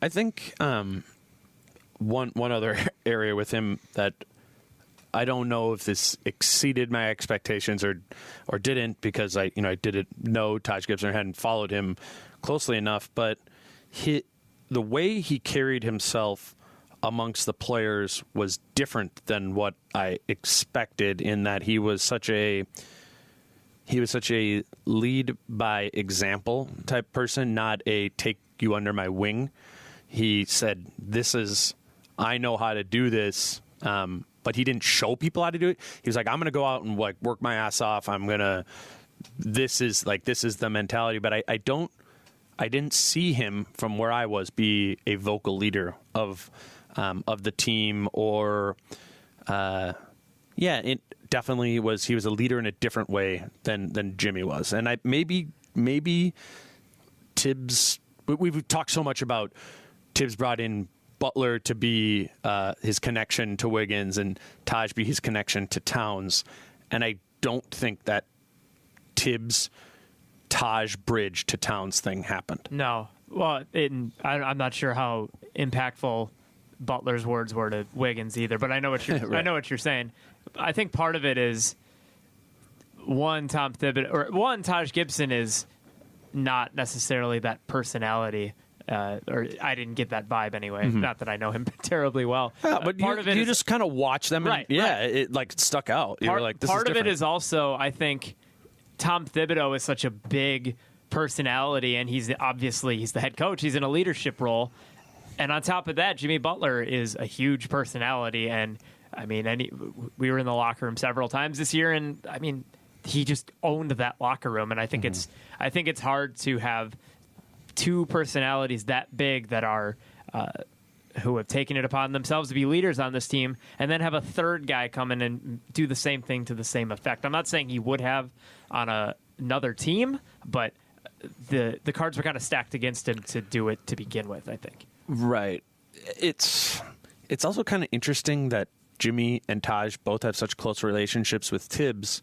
I think one other area with him that I don't know if this exceeded my expectations or didn't, because I didn't know Taj Gibson or hadn't followed him closely enough, but the way he carried himself amongst the players was different than what I expected, in that he was such a lead by example type person, not a take you under my wing. He said, I know how to do this, but he didn't show people how to do it. He was like, I'm going to go out and work my ass off. This is the mentality, but I didn't see him from where I was be a vocal leader of of the team, or it definitely was. He was a leader in a different way than Jimmy was, and maybe Tibbs. We've talked so much about Tibbs brought in Butler to be his connection to Wiggins and Taj be his connection to Towns, and I don't think that Tibbs Taj bridge to Towns thing happened. No. Well, I'm not sure how impactful Butler's words were to Wiggins either, but I know what you're Right. I know what you're saying. I think part of it is Taj Gibson is not necessarily that personality, or I didn't get that vibe anyway. Not that I know him terribly well. Yeah, but part of it you is, just kind of watch them, and Right. it like stuck out. You were like, this part is of it different. is also, I think, Tom Thibodeau is such a big personality, and he's the head coach. He's in a leadership role, and on top of that, Jimmy Butler is a huge personality. And I mean, we were in the locker room several times this year, and I mean, he just owned that locker room. And I think it's hard to have two personalities that big that are who have taken it upon themselves to be leaders on this team, and then have a third guy come in and do the same thing to the same effect. I'm not saying he would have on another team, but the cards were kind of stacked against him to do it to begin with, I think. Right. It's also kind of interesting that Jimmy and Taj both have such close relationships with Tibbs,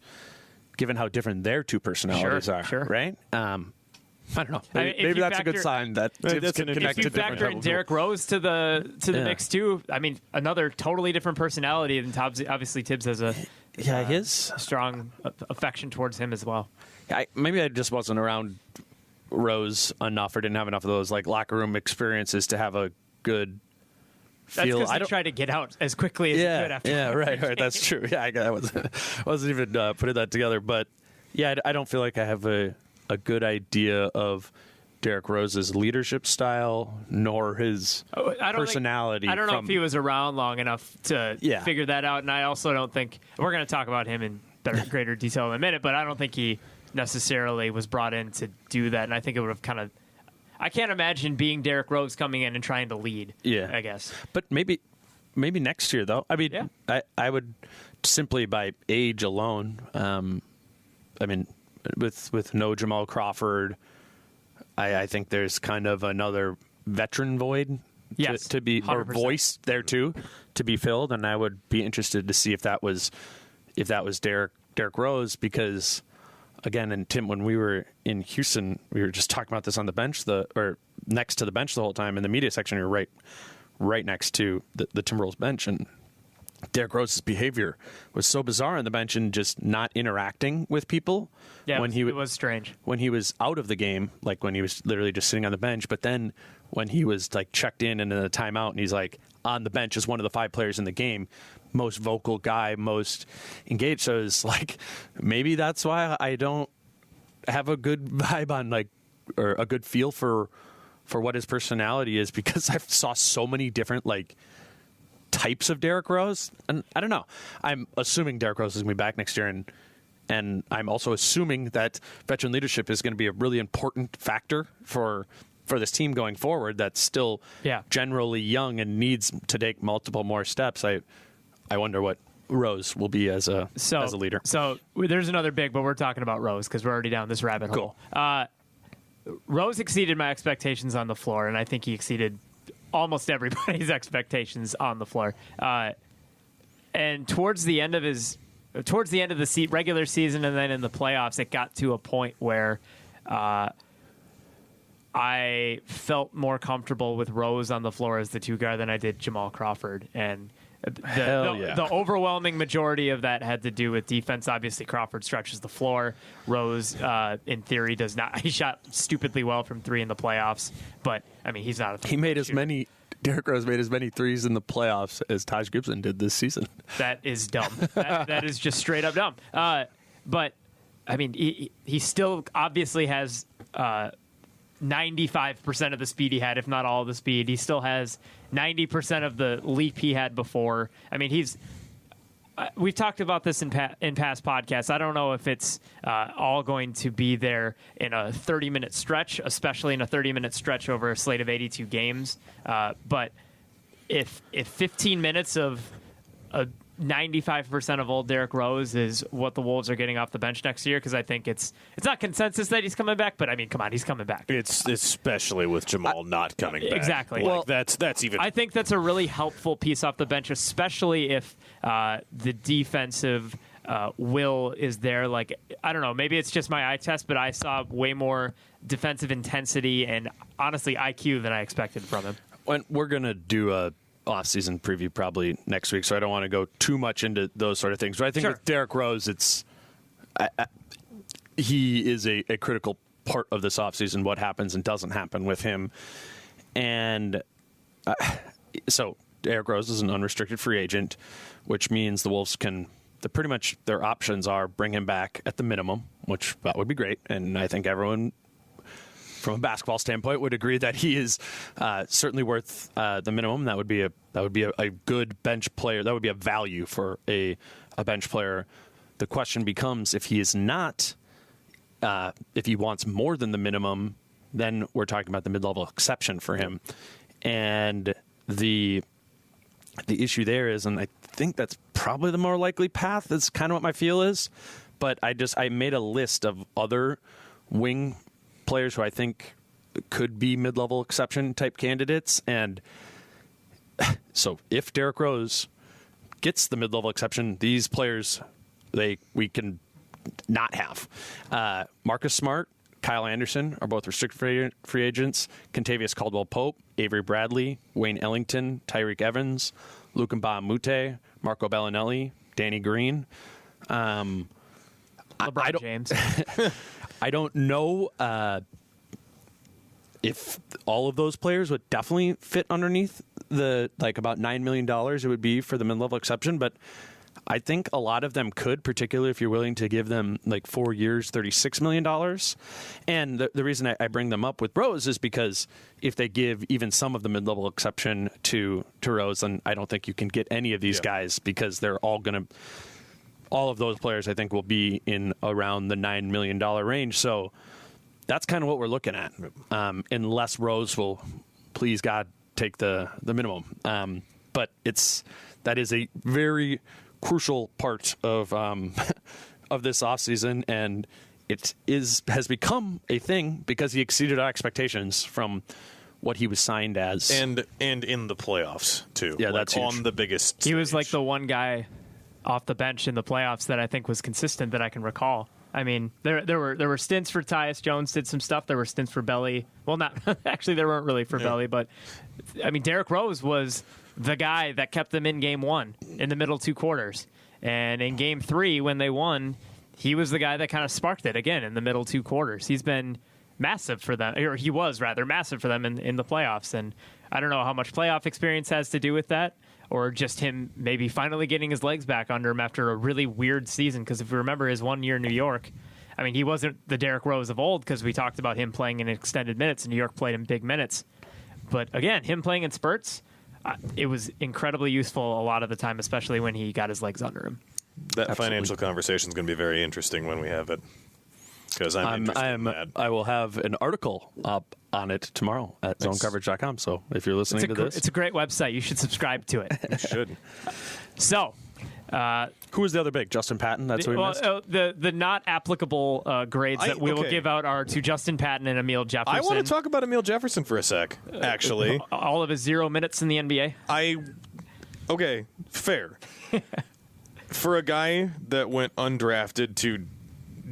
given how different their two personalities are. Sure. Right? I don't know. I mean, Maybe that's a good sign that Tibbs can connect If to you different factor in levels. Derrick Rose to the Yeah. mix too, I mean, another totally different personality. And obviously Tibbs has a his strong affection towards him as well. maybe I just wasn't around Rose enough, or didn't have enough of those like locker room experiences to have a good That's feel. because they tried to get out as quickly as you could after. Right. That's true. Yeah, I wasn't even putting that together, but yeah, I don't feel like I have a good idea of Derrick Rose's leadership style, nor his personality. I don't know if he was around long enough to figure that out, and I also don't think we're going to talk about him in greater detail in a minute. But I don't think he necessarily was brought in to do that, and I think it would have kind of. I can't imagine being Derrick Rose coming in and trying to lead. Yeah, I guess. But maybe next year though. I mean, I would simply by age alone. I mean, with no Jamal Crawford, I think there's kind of another veteran void to be 100%. or voice there too to be filled, and I would be interested to see if that was Derrick Rose, because again, and Tim, when we were in Houston, we were just talking about this on the bench, or next to the bench the whole time in the media section. You're right next to the Timberwolves bench, and Derrick Rose's behavior was so bizarre on the bench and just not interacting with people. Yeah, it was strange. When he was out of the game, like when he was literally just sitting on the bench, but then when he was like checked in and in a timeout and he's like on the bench as one of the 5 players in the game, most vocal guy, most engaged. So it's like, maybe that's why I don't have a good vibe on or a good feel for what his personality is, because I saw so many different types of Derrick Rose, and I don't know. I'm assuming Derrick Rose is going to be back next year, and I'm also assuming that veteran leadership is going to be a really important factor for this team going forward. That's still generally young and needs to take multiple more steps. I wonder what Rose will be as a leader. So there's another big, but we're talking about Rose because we're already down this rabbit hole. Rose exceeded my expectations on the floor, and I think he exceeded almost everybody's expectations on the floor. And towards the end of the regular season and then in the playoffs, it got to a point where I felt more comfortable with Rose on the floor as the 2 guard than I did Jamal Crawford. And the overwhelming majority of that had to do with defense. Obviously, Crawford stretches the floor. Rose, in theory, does not. He shot stupidly well from 3 in the playoffs, but I mean, he's not. Derrick Rose made as many threes in the playoffs as Taj Gibson did this season. That is dumb. that is just straight up dumb. But I mean, he still obviously has 95% of the speed he had, if not all of the speed. He still has 90% of the leap he had before. I mean, we've talked about this in past podcasts. I don't know if it's all going to be there in a 30-minute stretch, especially in a 30-minute stretch over a slate of 82 games. But if 15 minutes of 95% of old Derrick Rose is what the Wolves are getting off the bench next year, because I think it's not consensus that he's coming back, but I mean, come on, he's coming back. It's especially with Jamal not coming back. Exactly. Like, that's even. I think that's a really helpful piece off the bench, especially if the defensive will is there. Like, I don't know, maybe it's just my eye test, but I saw way more defensive intensity and honestly IQ than I expected from him. When we're gonna do a off-season preview probably next week, so I don't want to go too much into those sort of things. But I think with Derrick Rose, he is a critical part of this offseason, what happens and doesn't happen with him. And so Derrick Rose is an unrestricted free agent, which means the Wolves can pretty much their options are bring him back at the minimum, which that would be great. And I think everyone from a basketball standpoint would agree that he is certainly worth the minimum. That would be a good bench player. That would be a value for a bench player. The question becomes, if he is not, if he wants more than the minimum, then we're talking about the mid-level exception for him. And the issue there is, and I think that's probably the more likely path. That's kind of what my feel is. But I made a list of other wing players who I think could be mid-level exception type candidates. And so if Derrick Rose gets the mid-level exception, these players we can not have. Marcus Smart, Kyle Anderson are both restricted free agents. Kentavious Caldwell-Pope, Avery Bradley, Wayne Ellington, Tyreek Evans, Luke Mbah-a-Moute, Marco Bellinelli, Danny Green. LeBron James. I don't know if all of those players would definitely fit underneath the about $9 million it would be for the mid-level exception, but I think a lot of them could, particularly if you're willing to give them 4 years, $36 million. And the reason I bring them up with Rose is because if they give even some of the mid-level exception to Rose, then I don't think you can get any of these guys, because they're all going to. All of those players, I think, will be in around the $9 million range. So that's kind of what we're looking at, unless Rose will, please God, take the minimum. But that is a very crucial part of this offseason, and it has become a thing because he exceeded our expectations from what he was signed as. And in the playoffs, too. Yeah, that's huge. On the biggest He was stage. the one guy off the bench in the playoffs that I think was consistent that I can recall. I mean, there were stints for Tyus Jones, did some stuff. There were stints for Belly. Well, not actually, there weren't really for Belly, but I mean, Derrick Rose was the guy that kept them in game one in the middle two quarters. And in game three, when they won, he was the guy that kind of sparked it again in the middle two quarters. He's been massive for them, or he was rather massive for them in the playoffs. And I don't know how much playoff experience has to do with that, or just him maybe finally getting his legs back under him after a really weird season. Because if you remember his 1 year in New York, I mean, he wasn't the Derrick Rose of old, because we talked about him playing in extended minutes, and New York played in big minutes. But again, him playing in spurts, it was incredibly useful a lot of the time, especially when he got his legs under him. That financial conversation is going to be very interesting when we have it. Because I'm interested in that. I will have an article up on it tomorrow at zonecoverage.com. So if you're listening to this, it's a great website. You should subscribe to it. You should. So, who was the other big? Justin Patton? That's who we missed? The not applicable grades that we will give out are to Justin Patton and Emil Jefferson. I want to talk about Emil Jefferson for a sec, actually. All of his 0 minutes in the NBA. Okay, fair. For a guy that went undrafted to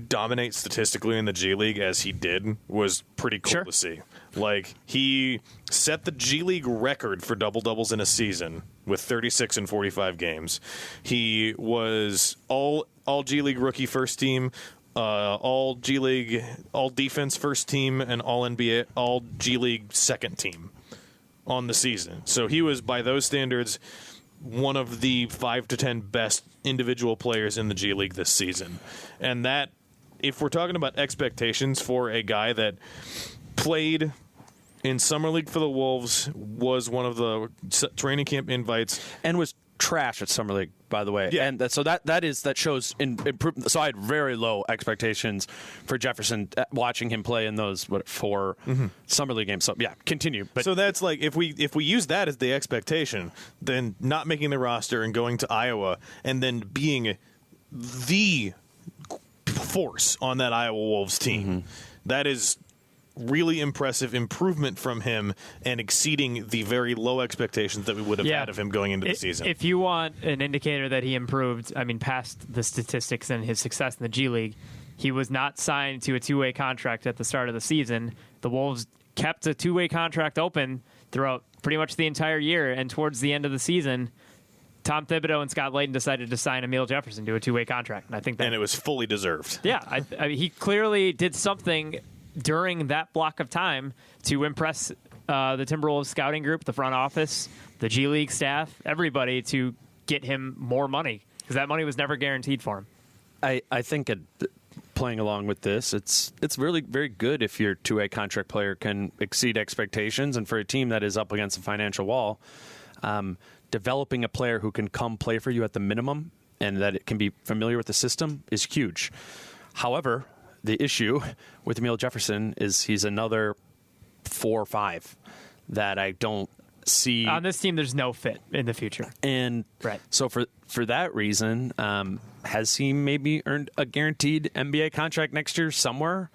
dominate statistically in the G League as he did was pretty cool to see. Like, he set the G League record for double-doubles in a season with 36 in 45 games. He was all G League rookie first team, all G League, all defense first team, and all NBA, all G League second team on the season. So he was, by those standards, one of the 5 to 10 best individual players in the G League this season. And that, if we're talking about expectations for a guy that played in Summer League for the Wolves, was one of the training camp invites, and was trash at Summer League, by the way. Yeah. And that shows improvement. So I had very low expectations for Jefferson watching him play in those 4 Summer League games. So yeah, continue. But so that's like if we use that as the expectation, then not making the roster and going to Iowa and then being the force on that Iowa Wolves team, that is really impressive improvement from him and exceeding the very low expectations that we would have had of him going into the season. If you want an indicator that he improved, I mean, past the statistics and his success in the G League, he was not signed to a two-way contract at the start of the season. The Wolves kept a two-way contract open throughout pretty much the entire year, and towards the end of the season, Tom Thibodeau and Scott Layden decided to sign Emil Jefferson to a two-way contract, and I think and it was fully deserved. Yeah, I mean, he clearly did something during that block of time to impress the Timberwolves scouting group, the front office, the G League staff, everybody to get him more money because that money was never guaranteed for him. I think playing along with this, it's really very good if your two-way contract player can exceed expectations, and for a team that is up against a financial wall, developing a player who can come play for you at the minimum and that it can be familiar with the system is huge. However, the issue with Emil Jefferson is he's another 4 or 5 that I don't see. On this team, there's no fit in the future. And right. So for that reason, has he maybe earned a guaranteed NBA contract next year somewhere?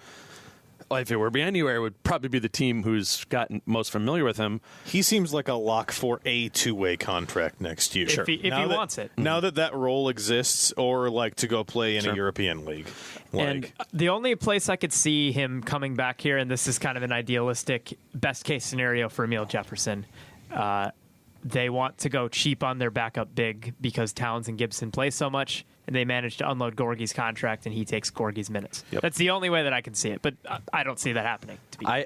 Well, if it were to be anywhere, it would probably be the team who's gotten most familiar with him. He seems like a lock for a two-way contract next year. If he wants it. Now that role exists, or like to go play in a European league. And the only place I could see him coming back here, and this is kind of an idealistic best-case scenario for Emil Jefferson, they want to go cheap on their backup big because Towns and Gibson play so much, and they managed to unload Gorgie's contract, and he takes Gorgie's minutes. Yep. That's the only way that I can see it, but I don't see that happening. To be fair.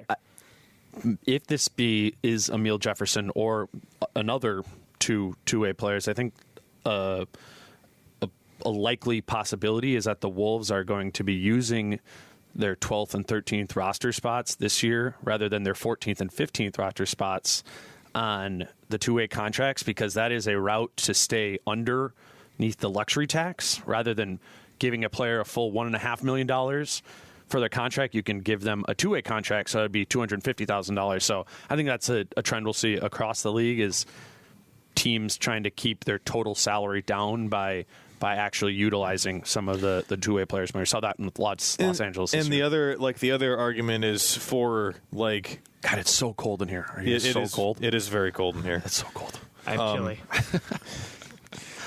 If this is Emil Jefferson or another two-way players, I think a likely possibility is that the Wolves are going to be using their 12th and 13th roster spots this year rather than their 14th and 15th roster spots on the two-way contracts, because that is a route to stay underneath the luxury tax. Rather than giving a player a full $1.5 million for their contract, you can give them a two-way contract, so it would be $250,000. So I think that's a trend we'll see across the league, is teams trying to keep their total salary down by actually utilizing some of the two-way players. We saw that in Los Angeles. And the other argument is for like, God, it's so cold in here. It is cold. It is very cold in here. It's so cold. I'm chilly.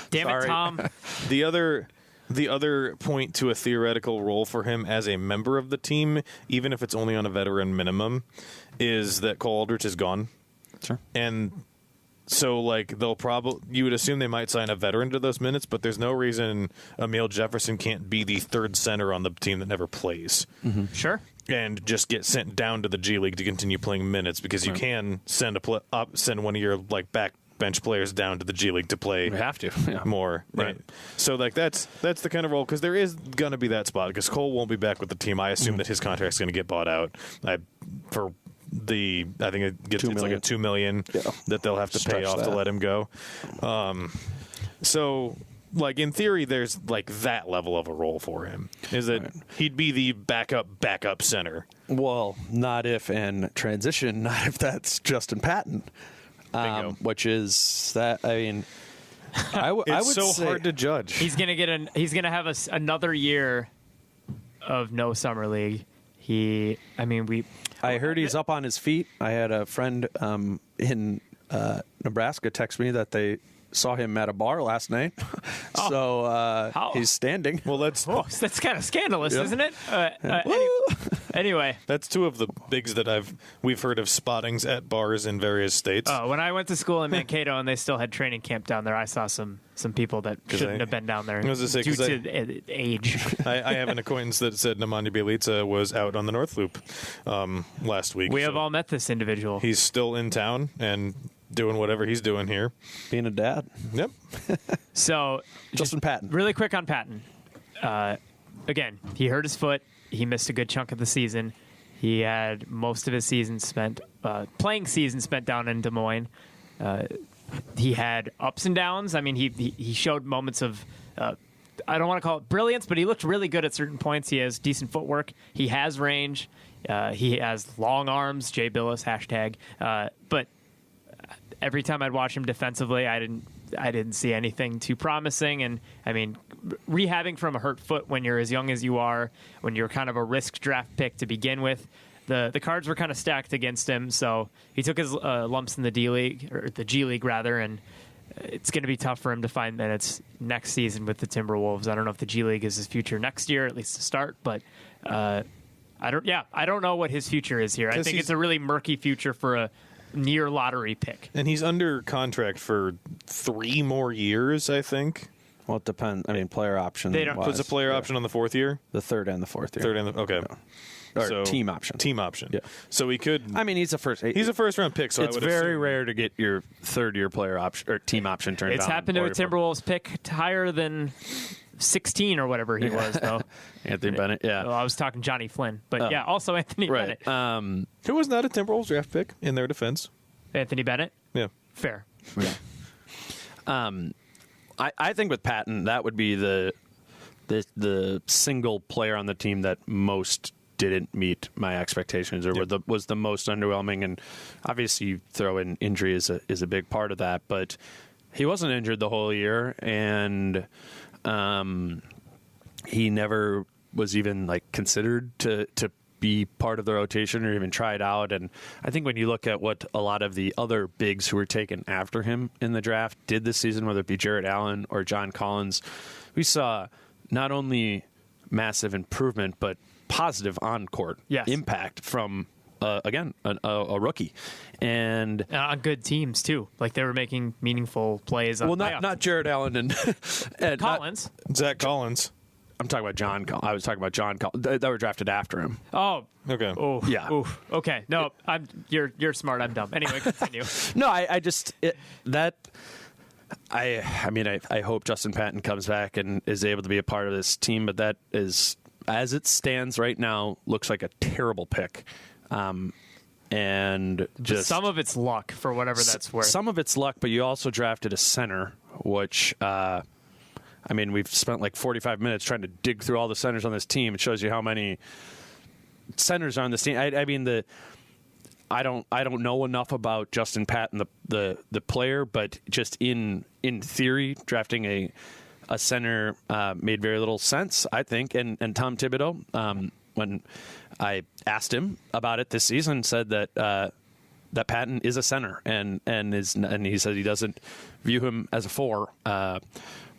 Damn it, Tom. The other point to a theoretical role for him as a member of the team, even if it's only on a veteran minimum, is that Cole Aldrich is gone. Sure. And so, like, you would assume they might sign a veteran to those minutes, but there's no reason Emil Jefferson can't be the third center on the team that never plays. Mm-hmm. Sure. And just get sent down to the G League to continue playing minutes, because you can send one of your backbench players down to the G League to play. You have to more, right? So like that's the kind of role, because there is going to be that spot, because Cole won't be back with the team. I assume that his contract's going to get bought out I think it's like a $2 million that they'll have to pay off to let him go. So, like, in theory, there's like that level of a role for him. Is that he'd be the backup center? Well, not if that's Justin Patton, which is that. I mean, I would so say hard to judge. He's gonna have another year of no summer league. I heard he's up on his feet. I had a friend in Nebraska text me that they saw him at a bar last night. So he's standing. Well, that's kind of scandalous, isn't it? Anyway, that's two of the bigs that we've heard of spottings at bars in various states. When I went to school in Mankato and they still had training camp down there, I saw some people that shouldn't have been down there due to age. I have an acquaintance that said Nemanja Bjelica was out on the North Loop last week. We have all met this individual. He's still in town and doing whatever he's doing here. Being a dad. Yep. So, Justin Patton. Really quick on Patton. Again, he hurt his foot. He missed a good chunk of the season. He had most of his playing season spent down in Des Moines. he had ups and downs. I mean, he showed moments of I don't want to call it brilliance, but he looked really good at certain points. He has decent footwork. He has range. He has long arms. Jay Billis hashtag. But every time I'd watch him defensively, I didn't see anything too promising. And I mean, rehabbing from a hurt foot when you're as young as you are, when you're kind of a risk draft pick to begin with, the cards were kind of stacked against him. So he took his lumps in the D League, or the G League rather, and it's going to be tough for him to find minutes next season with the Timberwolves. I don't know if the G League is his future next year, at least to start, but I don't know what his future is here. I think it's a really murky future for a near lottery pick. And he's under contract for 3 more years, I think. Well, it depends. I mean, player option. They don't Puts a player option on the 4th year? The 3rd and the 4th year. Okay. Yeah. Or team option. Team option. Yeah. So he could. I mean, he's a first round pick. So it's very rare to get your 3rd year player option or team option turned down. It's happened to a Timberwolves pick higher than 16 or whatever he was, though. Anthony Bennett. Yeah. Well, I was talking Johnny Flynn, but also Anthony Bennett. Who was not a Timberwolves draft pick in their defense? Anthony Bennett. Yeah. Fair. Yeah. I think with Patton, that would be the single player on the team that most didn't meet my expectations, or was the most underwhelming. And obviously, you throw in injury is a big part of that. But he wasn't injured the whole year, and he never was even considered to be part of the rotation or even tried out. And I think when you look at what a lot of the other bigs who were taken after him in the draft did this season, whether it be Jarrett Allen or John Collins, we saw not only massive improvement, but positive on-court impact from, again, a rookie. And on good teams, too. They were making meaningful plays. Well, not Jarrett Allen and Collins. Zach Collins. I'm talking about John Collins. I was talking about John Collins. That were drafted after him. Oh. Okay. Oh. Yeah. Oof. Okay. No, you're smart. I'm dumb. Anyway, continue. No, I hope Justin Patton comes back and is able to be a part of this team, but that is, as it stands right now, looks like a terrible pick. And just some of it's luck, for whatever that's worth. Some of it's luck, but you also drafted a center, which we've spent 45 minutes trying to dig through all the centers on this team. It shows you how many centers are on this team. I don't know enough about Justin Patton, the player, but just in theory, drafting a center made very little sense, I think. And Tom Thibodeau, when I asked him about it this season, said that Patton is a center, and he said he doesn't view him as a 4.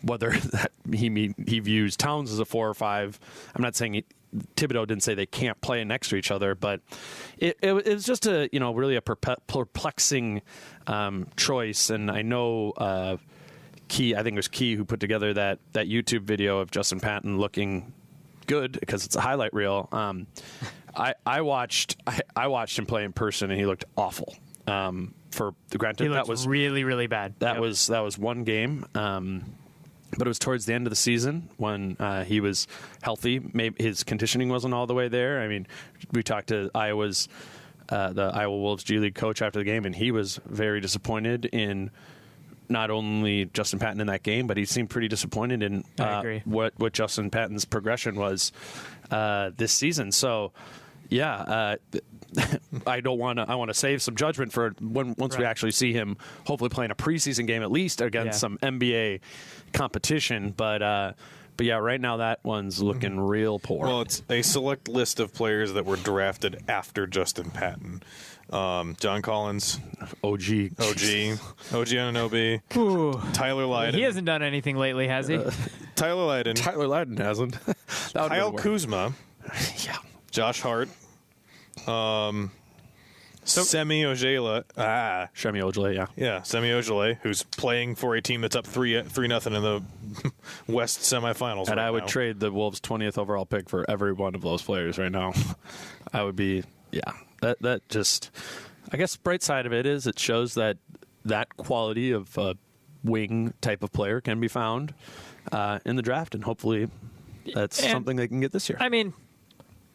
Whether that he views Towns as a 4 or 5, I'm not saying Thibodeau didn't say they can't play next to each other, but it was just a really a perplexing choice. And I know I think it was Key who put together that YouTube video of Justin Patton looking good because it's a highlight reel. I watched him play in person, and he looked awful. For the granted, that was really, really bad. That was one game. But it was towards the end of the season when he was healthy. Maybe his conditioning wasn't all the way there. I mean, we talked to the Iowa Wolves G League coach after the game, and he was very disappointed in not only Justin Patton in that game, but he seemed pretty disappointed in what Justin Patton's progression was this season. So, yeah, I want to save some judgment for once we actually see him hopefully playing a preseason game at least against some NBA competition. But yeah, right now that one's looking real poor. Well, it's a select list of players that were drafted after Justin Patton. John Collins, OG Anunoby, Tyler Lydon. He hasn't done anything lately, has he? Tyler Lydon hasn't. Kyle Kuzma. Yeah. Josh Hart. Semi Ojeleye. Semi Ojeleye, yeah. Yeah, Semi Ojeleye, who's playing for a team that's up 3-0 in the West semifinals. And I would trade the Wolves' 20th overall pick for every one of those players right now. I would be, that just, I guess the bright side of it is it shows that quality of wing type of player can be found in the draft, and hopefully that's something they can get this year. I mean,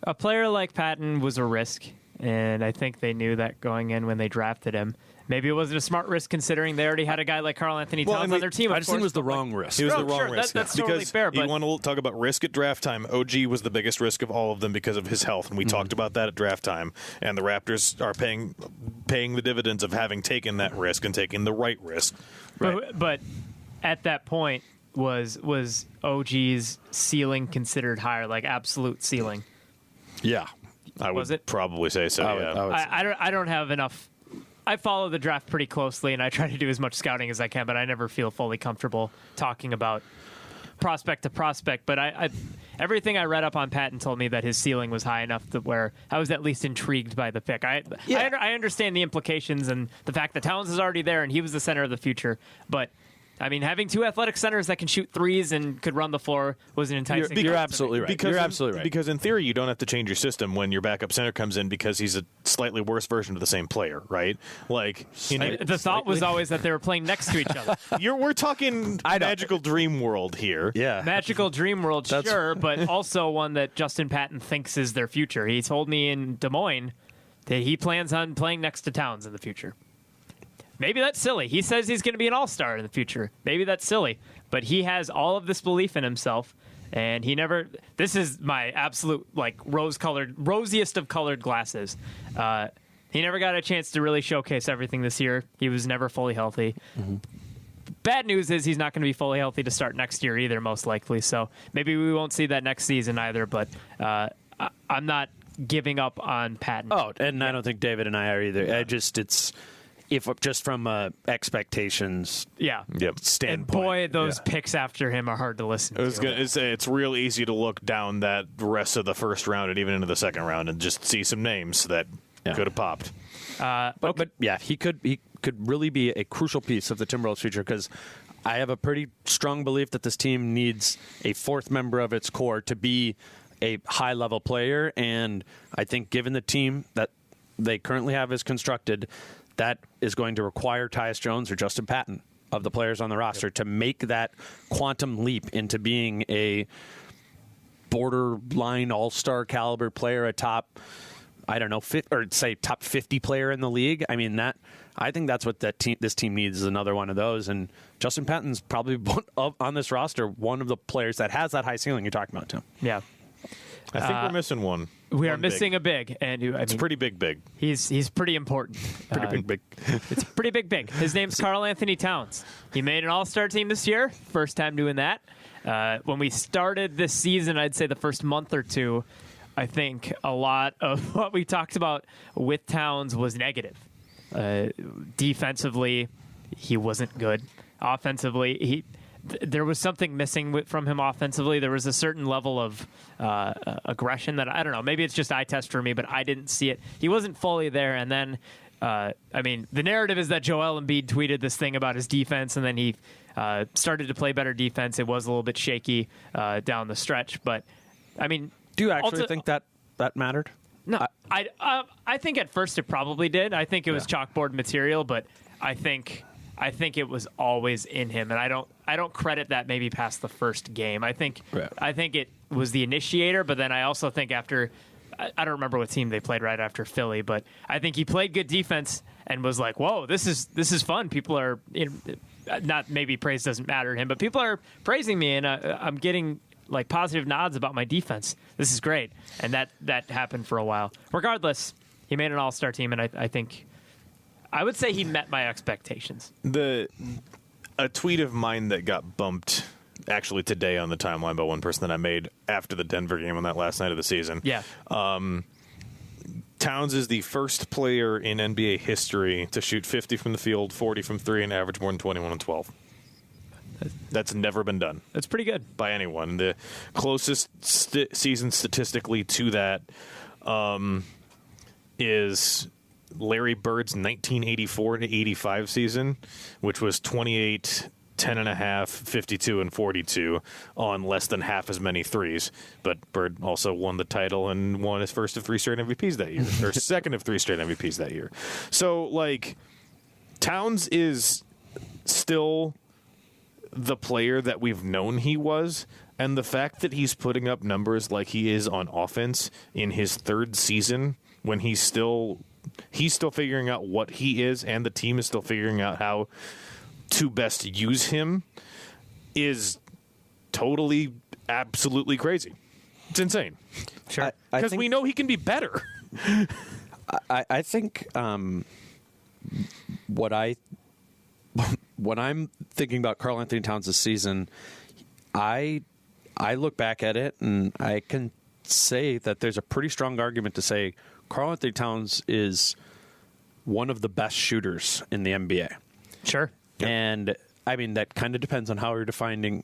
a player like Patton was a risk. and I think they knew that going in when they drafted him. Maybe it wasn't a smart risk considering they already had a guy like Karl Anthony Towns on their team. I just think it was the wrong risk. It was the wrong sure, risk. That's totally fair. But you want to talk about risk at draft time. OG was the biggest risk of all of them because of his health, and we talked about that at draft time. And the Raptors are paying the dividends of having taken that risk and taking the right risk. Right. But at that point, was OG's ceiling considered higher, like absolute ceiling? Yeah. I Was would it? probably say so. Yeah. I don't have enough. I follow the draft pretty closely, and I try to do as much scouting as I can, but I never feel fully comfortable talking about prospect to prospect. But I everything I read up on Patton told me that his ceiling was high enough to where I was at least intrigued by the pick. I understand the implications and the fact that Towns is already there and he was the center of the future, but I mean, having two athletic centers that can shoot threes and could run the floor was an enticing. You're absolutely right. You're absolutely right. Because in theory, you don't have to change your system when your backup center comes in because he's a slightly worse version of the same player, right? Like the thought was always that they were playing next to each other. We're talking magical dream world here. Yeah, magical dream world, sure, but also one that Justin Patton thinks is their future. He told me in Des Moines that he plans on playing next to Towns in the future. Maybe that's silly. He says he's going to be an all-star in the future. Maybe that's silly. But he has all of this belief in himself, and he never... This is my absolute, like, rosiest of colored glasses. He never got a chance to really showcase everything this year. He was never fully healthy. Mm-hmm. Bad news is he's not going to be fully healthy to start next year either, most likely. So maybe we won't see that next season either, but I'm not giving up on Patton. Oh, and I don't think David and I are either. If just from expectations standpoint. And boy, those picks after him are hard to listen to. I was going to say, it's real easy to look down that rest of the first round and even into the second round and just see some names that could have popped. But he could really be a crucial piece of the Timberwolves' future because I have a pretty strong belief that this team needs a fourth member of its core to be a high-level player, and I think given the team that they currently have is constructed, that is going to require Tyus Jones or Justin Patton of the players on the roster to make that quantum leap into being a borderline all-star caliber player, a top, I don't know, top 50 player in the league. I mean, I think that's what this team needs is another one of those. And Justin Patton's probably on this roster one of the players that has that high ceiling you're talking about, Tim. Yeah. I think we're missing one. We are missing a big, and it's pretty big. He's pretty important. Pretty big. It's pretty big. His name's Karl Anthony Towns. He made an All-Star team this year. First time doing that. When we started this season, I'd say the first month or two, I think a lot of what we talked about with Towns was negative. Defensively, he wasn't good. Offensively, there was something missing from him offensively. There was a certain level of aggression that, I don't know, maybe it's just eye test for me, but I didn't see it. He wasn't fully there. And then, the narrative is that Joel Embiid tweeted this thing about his defense, and then he started to play better defense. It was a little bit shaky down the stretch. But, do you actually think that mattered? No. I think at first it probably did. I think it was chalkboard material, but I think it was always in him, and I don't credit that maybe past the first game. I think it was the initiator, but then I also think after I don't remember what team they played right after Philly, but I think he played good defense and was like, "Whoa, this is fun." People are not maybe praise doesn't matter to him, but people are praising me, and I'm getting like positive nods about my defense. This is great, and that happened for a while. Regardless, he made an All-Star team, and I think. I would say he met my expectations. A tweet of mine that got bumped actually today on the timeline by one person that I made after the Denver game on that last night of the season. Yeah. Towns is the first player in NBA history to shoot 50 from the field, 40 from three, and average more than 21 and 12. That's never been done. That's pretty good. By anyone. The closest season statistically to that is Larry Bird's 1984 to 85 season, which was 28, 10.5, 52, and 42 on less than half as many threes. But Bird also won the title and won his first of three straight MVPs that year, or second of three straight MVPs that year. So, Towns is still the player that we've known he was, and the fact that he's putting up numbers like he is on offense in his third season when he's still figuring out what he is, and the team is still figuring out how to best use him, is totally, absolutely crazy. It's insane. Sure. Because we know he can be better. I think when I'm thinking about Karl Anthony Towns this season, I look back at it and I can say that there's a pretty strong argument to say Karl Anthony Towns is one of the best shooters in the NBA. Sure. And I mean, that kind of depends on how you're defining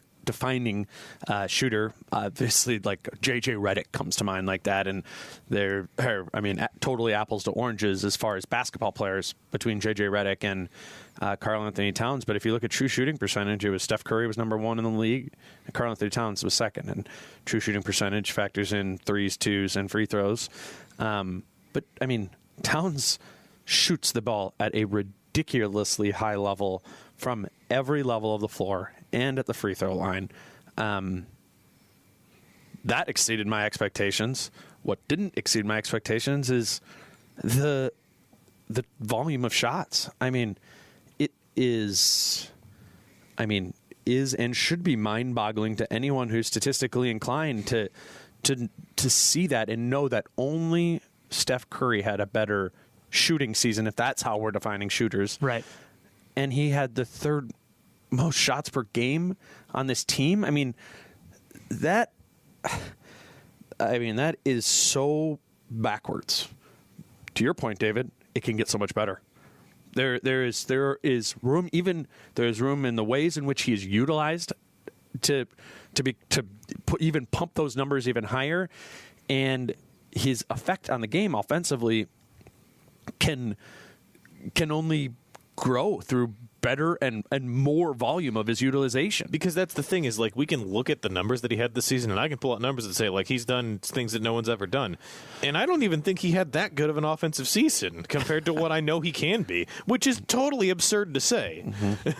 shooter. Obviously, like JJ Redick comes to mind like that, and they're totally apples to oranges as far as basketball players between JJ Redick and Karl Anthony Towns. But if you look at true shooting percentage, it was Steph Curry was number 1 in the league, and Karl Anthony Towns was second. And true shooting percentage factors in threes, twos, and free throws. But I mean, Towns shoots the ball at a ridiculously high level from every level of the floor and at the free throw line. That exceeded my expectations. What didn't exceed my expectations is the volume of shots. I mean, it is and should be mind-boggling to anyone who's statistically inclined to see that and know that only Steph Curry had a better shooting season, if that's how we're defining shooters. Right. And he had the third most shots per game on this team. I mean, that is so backwards. To your point, David, it can get so much better. There is room, even there's room in the ways in which he is utilized to even pump those numbers even higher, and his effect on the game offensively can only grow through better and more volume of his utilization. Because that's the thing, is like, we can look at the numbers that he had this season, and I can pull out numbers that say like he's done things that no one's ever done, and I don't even think he had that good of an offensive season compared to what I know he can be, which is totally absurd to say. Mm-hmm.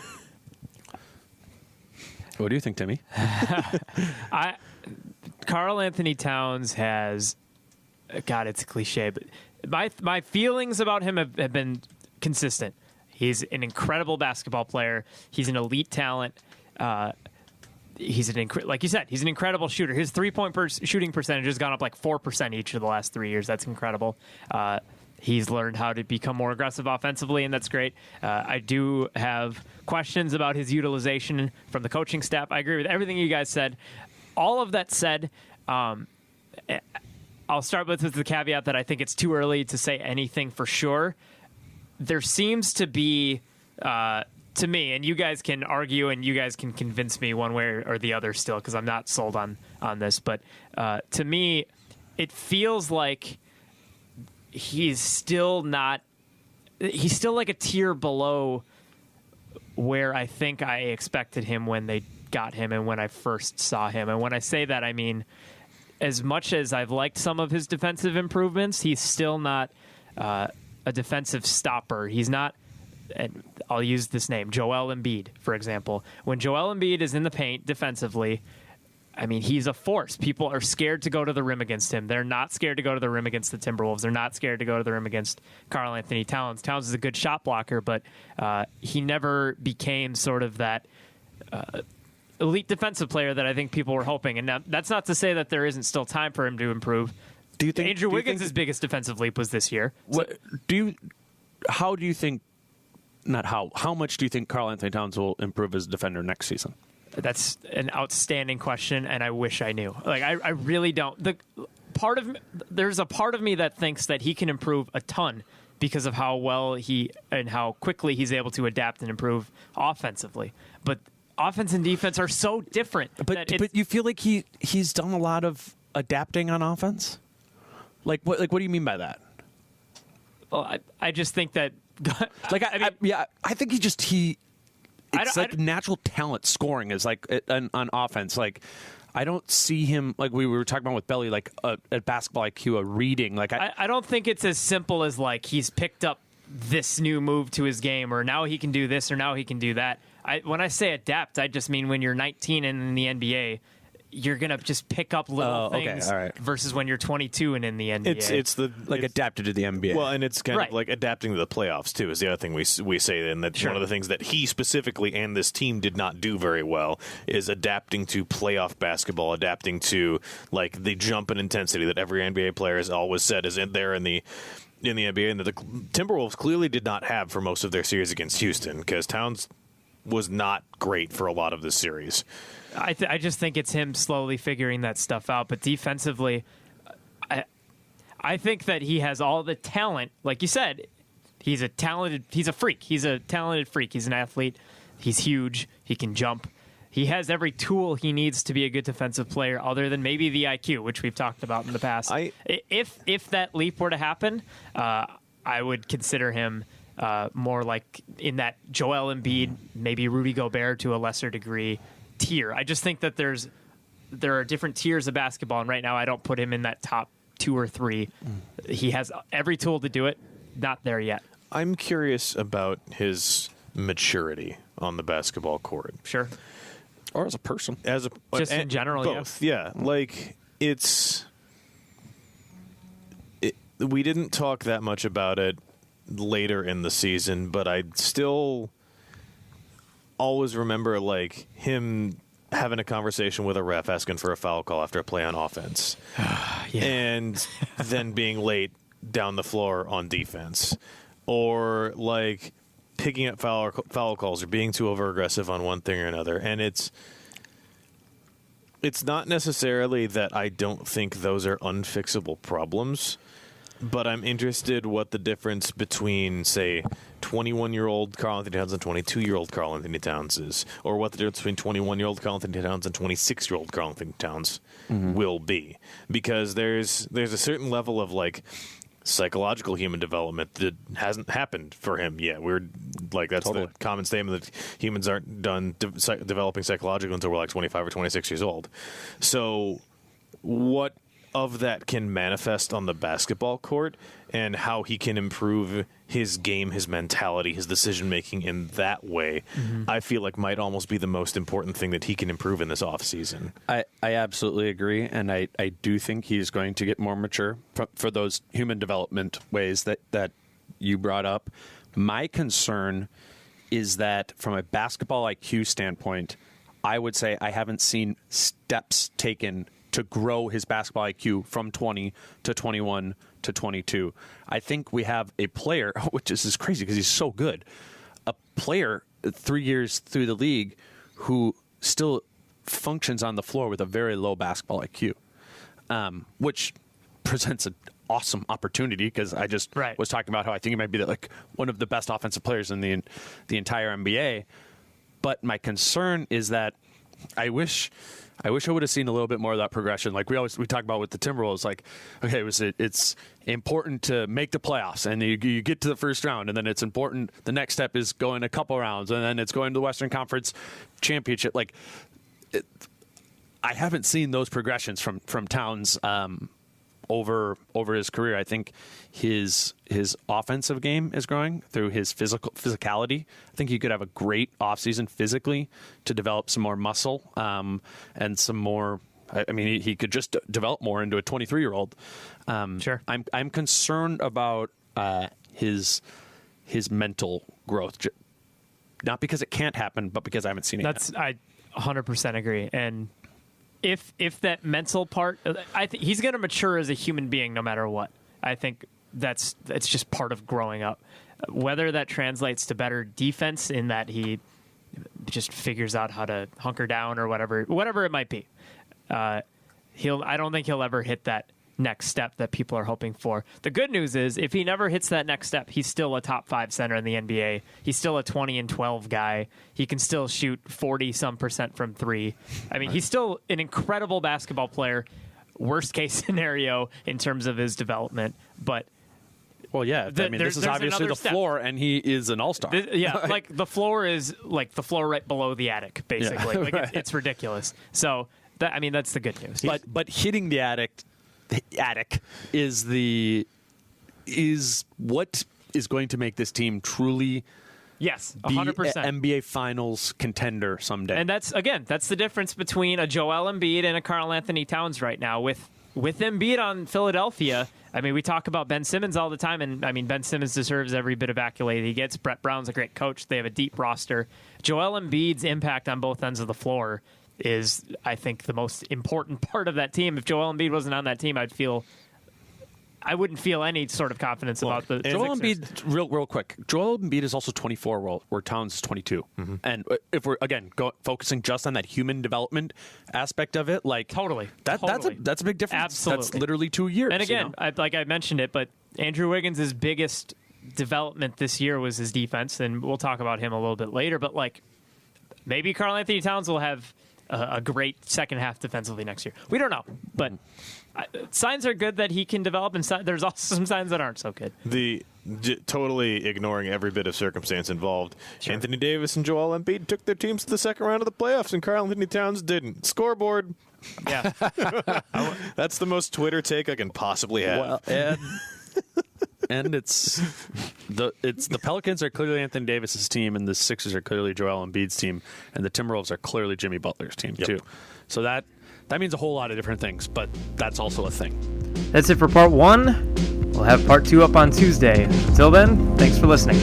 What do you think, Timmy? Karl Anthony Towns has, God, it's a cliche, but my feelings about him have been consistent. He's an incredible basketball player. He's an elite talent. Like you said, he's an incredible shooter. His 3-point shooting percentage has gone up like 4% each of the last 3 years. That's incredible. He's learned how to become more aggressive offensively, and that's great. I do have questions about his utilization from the coaching staff. I agree with everything you guys said. All of that said, I'll start with the caveat that I think it's too early to say anything for sure. There seems to be, to me, and you guys can argue and you guys can convince me one way or the other still, because I'm not sold on this, but to me, it feels like he's still like a tier below where I think I expected him when they got him and when I first saw him. And when I say that, I mean, as much as I've liked some of his defensive improvements, he's still not a defensive stopper. He's not, and I'll use this name, Joel Embiid, for example. When Joel Embiid is in the paint defensively, I mean, he's a force. People are scared to go to the rim against him. They're not scared to go to the rim against the Timberwolves. They're not scared to go to the rim against Karl Anthony Towns. Towns is a good shot blocker, but he never became sort of that elite defensive player that I think people were hoping. And now, that's not to say that there isn't still time for him to improve. Do you think Andrew Wiggins' biggest defensive leap was this year? How much do you think Karl Anthony Towns will improve as a defender next season? That's an outstanding question, and I wish I knew. Like, I really don't. There's a part of me that thinks that he can improve a ton because of how well and how quickly he's able to adapt and improve offensively. But offense and defense are so different. But you feel like he's done a lot of adapting on offense? What do you mean by that? Well, I just think that. I think it's like natural talent scoring is like on offense. Like, I don't see him, like we were talking about with Belly, like a basketball IQ, a reading. Like I don't think it's as simple as like he's picked up this new move to his game, or now he can do this, or now he can do that. When I say adapt, I just mean when you're 19 and in the NBA, you're gonna just pick up little things all right. versus when you're 22 and in the NBA. It's adapted to the NBA. Well, and it's kind of like adapting to the playoffs too. Is the other thing we say, and that one of the things that he specifically and this team did not do very well is adapting to playoff basketball, adapting to like the jump in intensity that every NBA player has always said is in there in the NBA, and that the Timberwolves clearly did not have for most of their series against Houston, because Towns was not great for a lot of this series. I just think it's him slowly figuring that stuff out. But defensively, I think that he has all the talent. Like you said, he's a freak. He's a talented freak. He's an athlete. He's huge. He can jump. He has every tool he needs to be a good defensive player, other than maybe the IQ, which we've talked about in the past. If that leap were to happen, I would consider him more like in that Joel Embiid, maybe Rudy Gobert to a lesser degree tier. I just think that there are different tiers of basketball, and right now I don't put him in that top 2 or 3. He has every tool to do it. Not there yet. I'm curious about his maturity on the basketball court. Sure. Or as a person. In general, both. Yeah. Like, we didn't talk that much about it later in the season, but I still always remember like him having a conversation with a ref asking for a foul call after a play on offense. And then being late down the floor on defense, or like picking up foul calls or being too over aggressive on one thing or another. And it's not necessarily that I don't think those are unfixable problems, but I'm interested what the difference between, say, 21-year-old Karl Anthony Towns and 22-year-old Karl Anthony Towns is, or what the difference between 21-year-old Karl Anthony Towns and 26-year-old Karl Anthony Towns will be. Because there's a certain level of like psychological human development that hasn't happened for him yet. We're like, that's the common statement, that humans aren't done developing psychologically until we're like 25 or 26 years old. So what of that can manifest on the basketball court, and how he can improve his game, his mentality, his decision making in that way, I feel like might almost be the most important thing that he can improve in this offseason. I absolutely agree, and I do think he's going to get more mature for those human development ways that you brought up. My concern is that from a basketball IQ standpoint, I would say I haven't seen steps taken to grow his basketball IQ from 20 to 21 to 22. I think we have a player, which is crazy because he's so good, a player 3 years through the league who still functions on the floor with a very low basketball IQ, which presents an awesome opportunity, because I just was talking about how I think he might be like one of the best offensive players in the entire NBA. But my concern is that I wish I would have seen a little bit more of that progression. Like we talk about with the Timberwolves, like, okay, it's important to make the playoffs, and you get to the first round, and then it's important. The next step is going a couple rounds, and then it's going to the Western Conference Championship. Like, I haven't seen those progressions from Towns over his career. I think his offensive game is growing through his physicality. I think he could have a great offseason physically to develop some more muscle and some more. I mean, he could just develop more into a 23-year-old. Sure. I'm concerned about his mental growth, not because it can't happen, but because I haven't seen it yet. I 100% agree. And if that mental part, I think he's going to mature as a human being no matter what. I think it's just part of growing up. Whether that translates to better defense in that he just figures out how to hunker down or whatever it might be. I don't think he'll ever hit that next step that people are hoping for. The good news is, if he never hits that next step, he's still a top 5 center in the NBA. He's still a 20 and 12 guy. He can still shoot 40% from 3. I mean, he's still an incredible basketball player. Worst case scenario in terms of his development, but well, yeah. I mean, this is obviously the floor, and he is an all-star. Like the floor is like the floor right below the attic, basically. Like it's ridiculous. So that's the good news. But hitting the attic is what is going to make this team truly Yes, be 100%. an NBA Finals contender someday. And that's the difference between a Joel Embiid and a Karl Anthony Towns right now. With Embiid on Philadelphia, I mean, we talk about Ben Simmons all the time, and I mean, Ben Simmons deserves every bit of accolade he gets. Brett Brown's a great coach. They have a deep roster. Joel Embiid's impact on both ends of the floor is, I think, the most important part of that team. If Joel Embiid wasn't on that team, I wouldn't feel any sort of confidence about the Joel Sixers. Embiid, real quick. Joel Embiid is also 24, where Towns is 22. Mm-hmm. And if we're again focusing just on that human development aspect of it, like Totally. that's a big difference. Absolutely. That's literally 2 years. And again, you know? I mentioned it, but Andrew Wiggins' biggest development this year was his defense, and we'll talk about him a little bit later. But like, maybe Karl Anthony Towns will have a great second half defensively next year. We don't know, but signs are good that he can develop, and there's also some signs that aren't so good. Totally ignoring every bit of circumstance involved. Sure. Anthony Davis and Joel Embiid took their teams to the second round of the playoffs, and Karl Anthony Towns didn't. Scoreboard. Yeah, That's the most Twitter take I can possibly have. Well, and it's the Pelicans are clearly Anthony Davis's team, and the Sixers are clearly Joel Embiid's team, and the Timberwolves are clearly Jimmy Butler's team too. So that means a whole lot of different things, but that's also a thing. That's it for part 1. We'll have part 2 up on Tuesday. Until then, thanks for listening.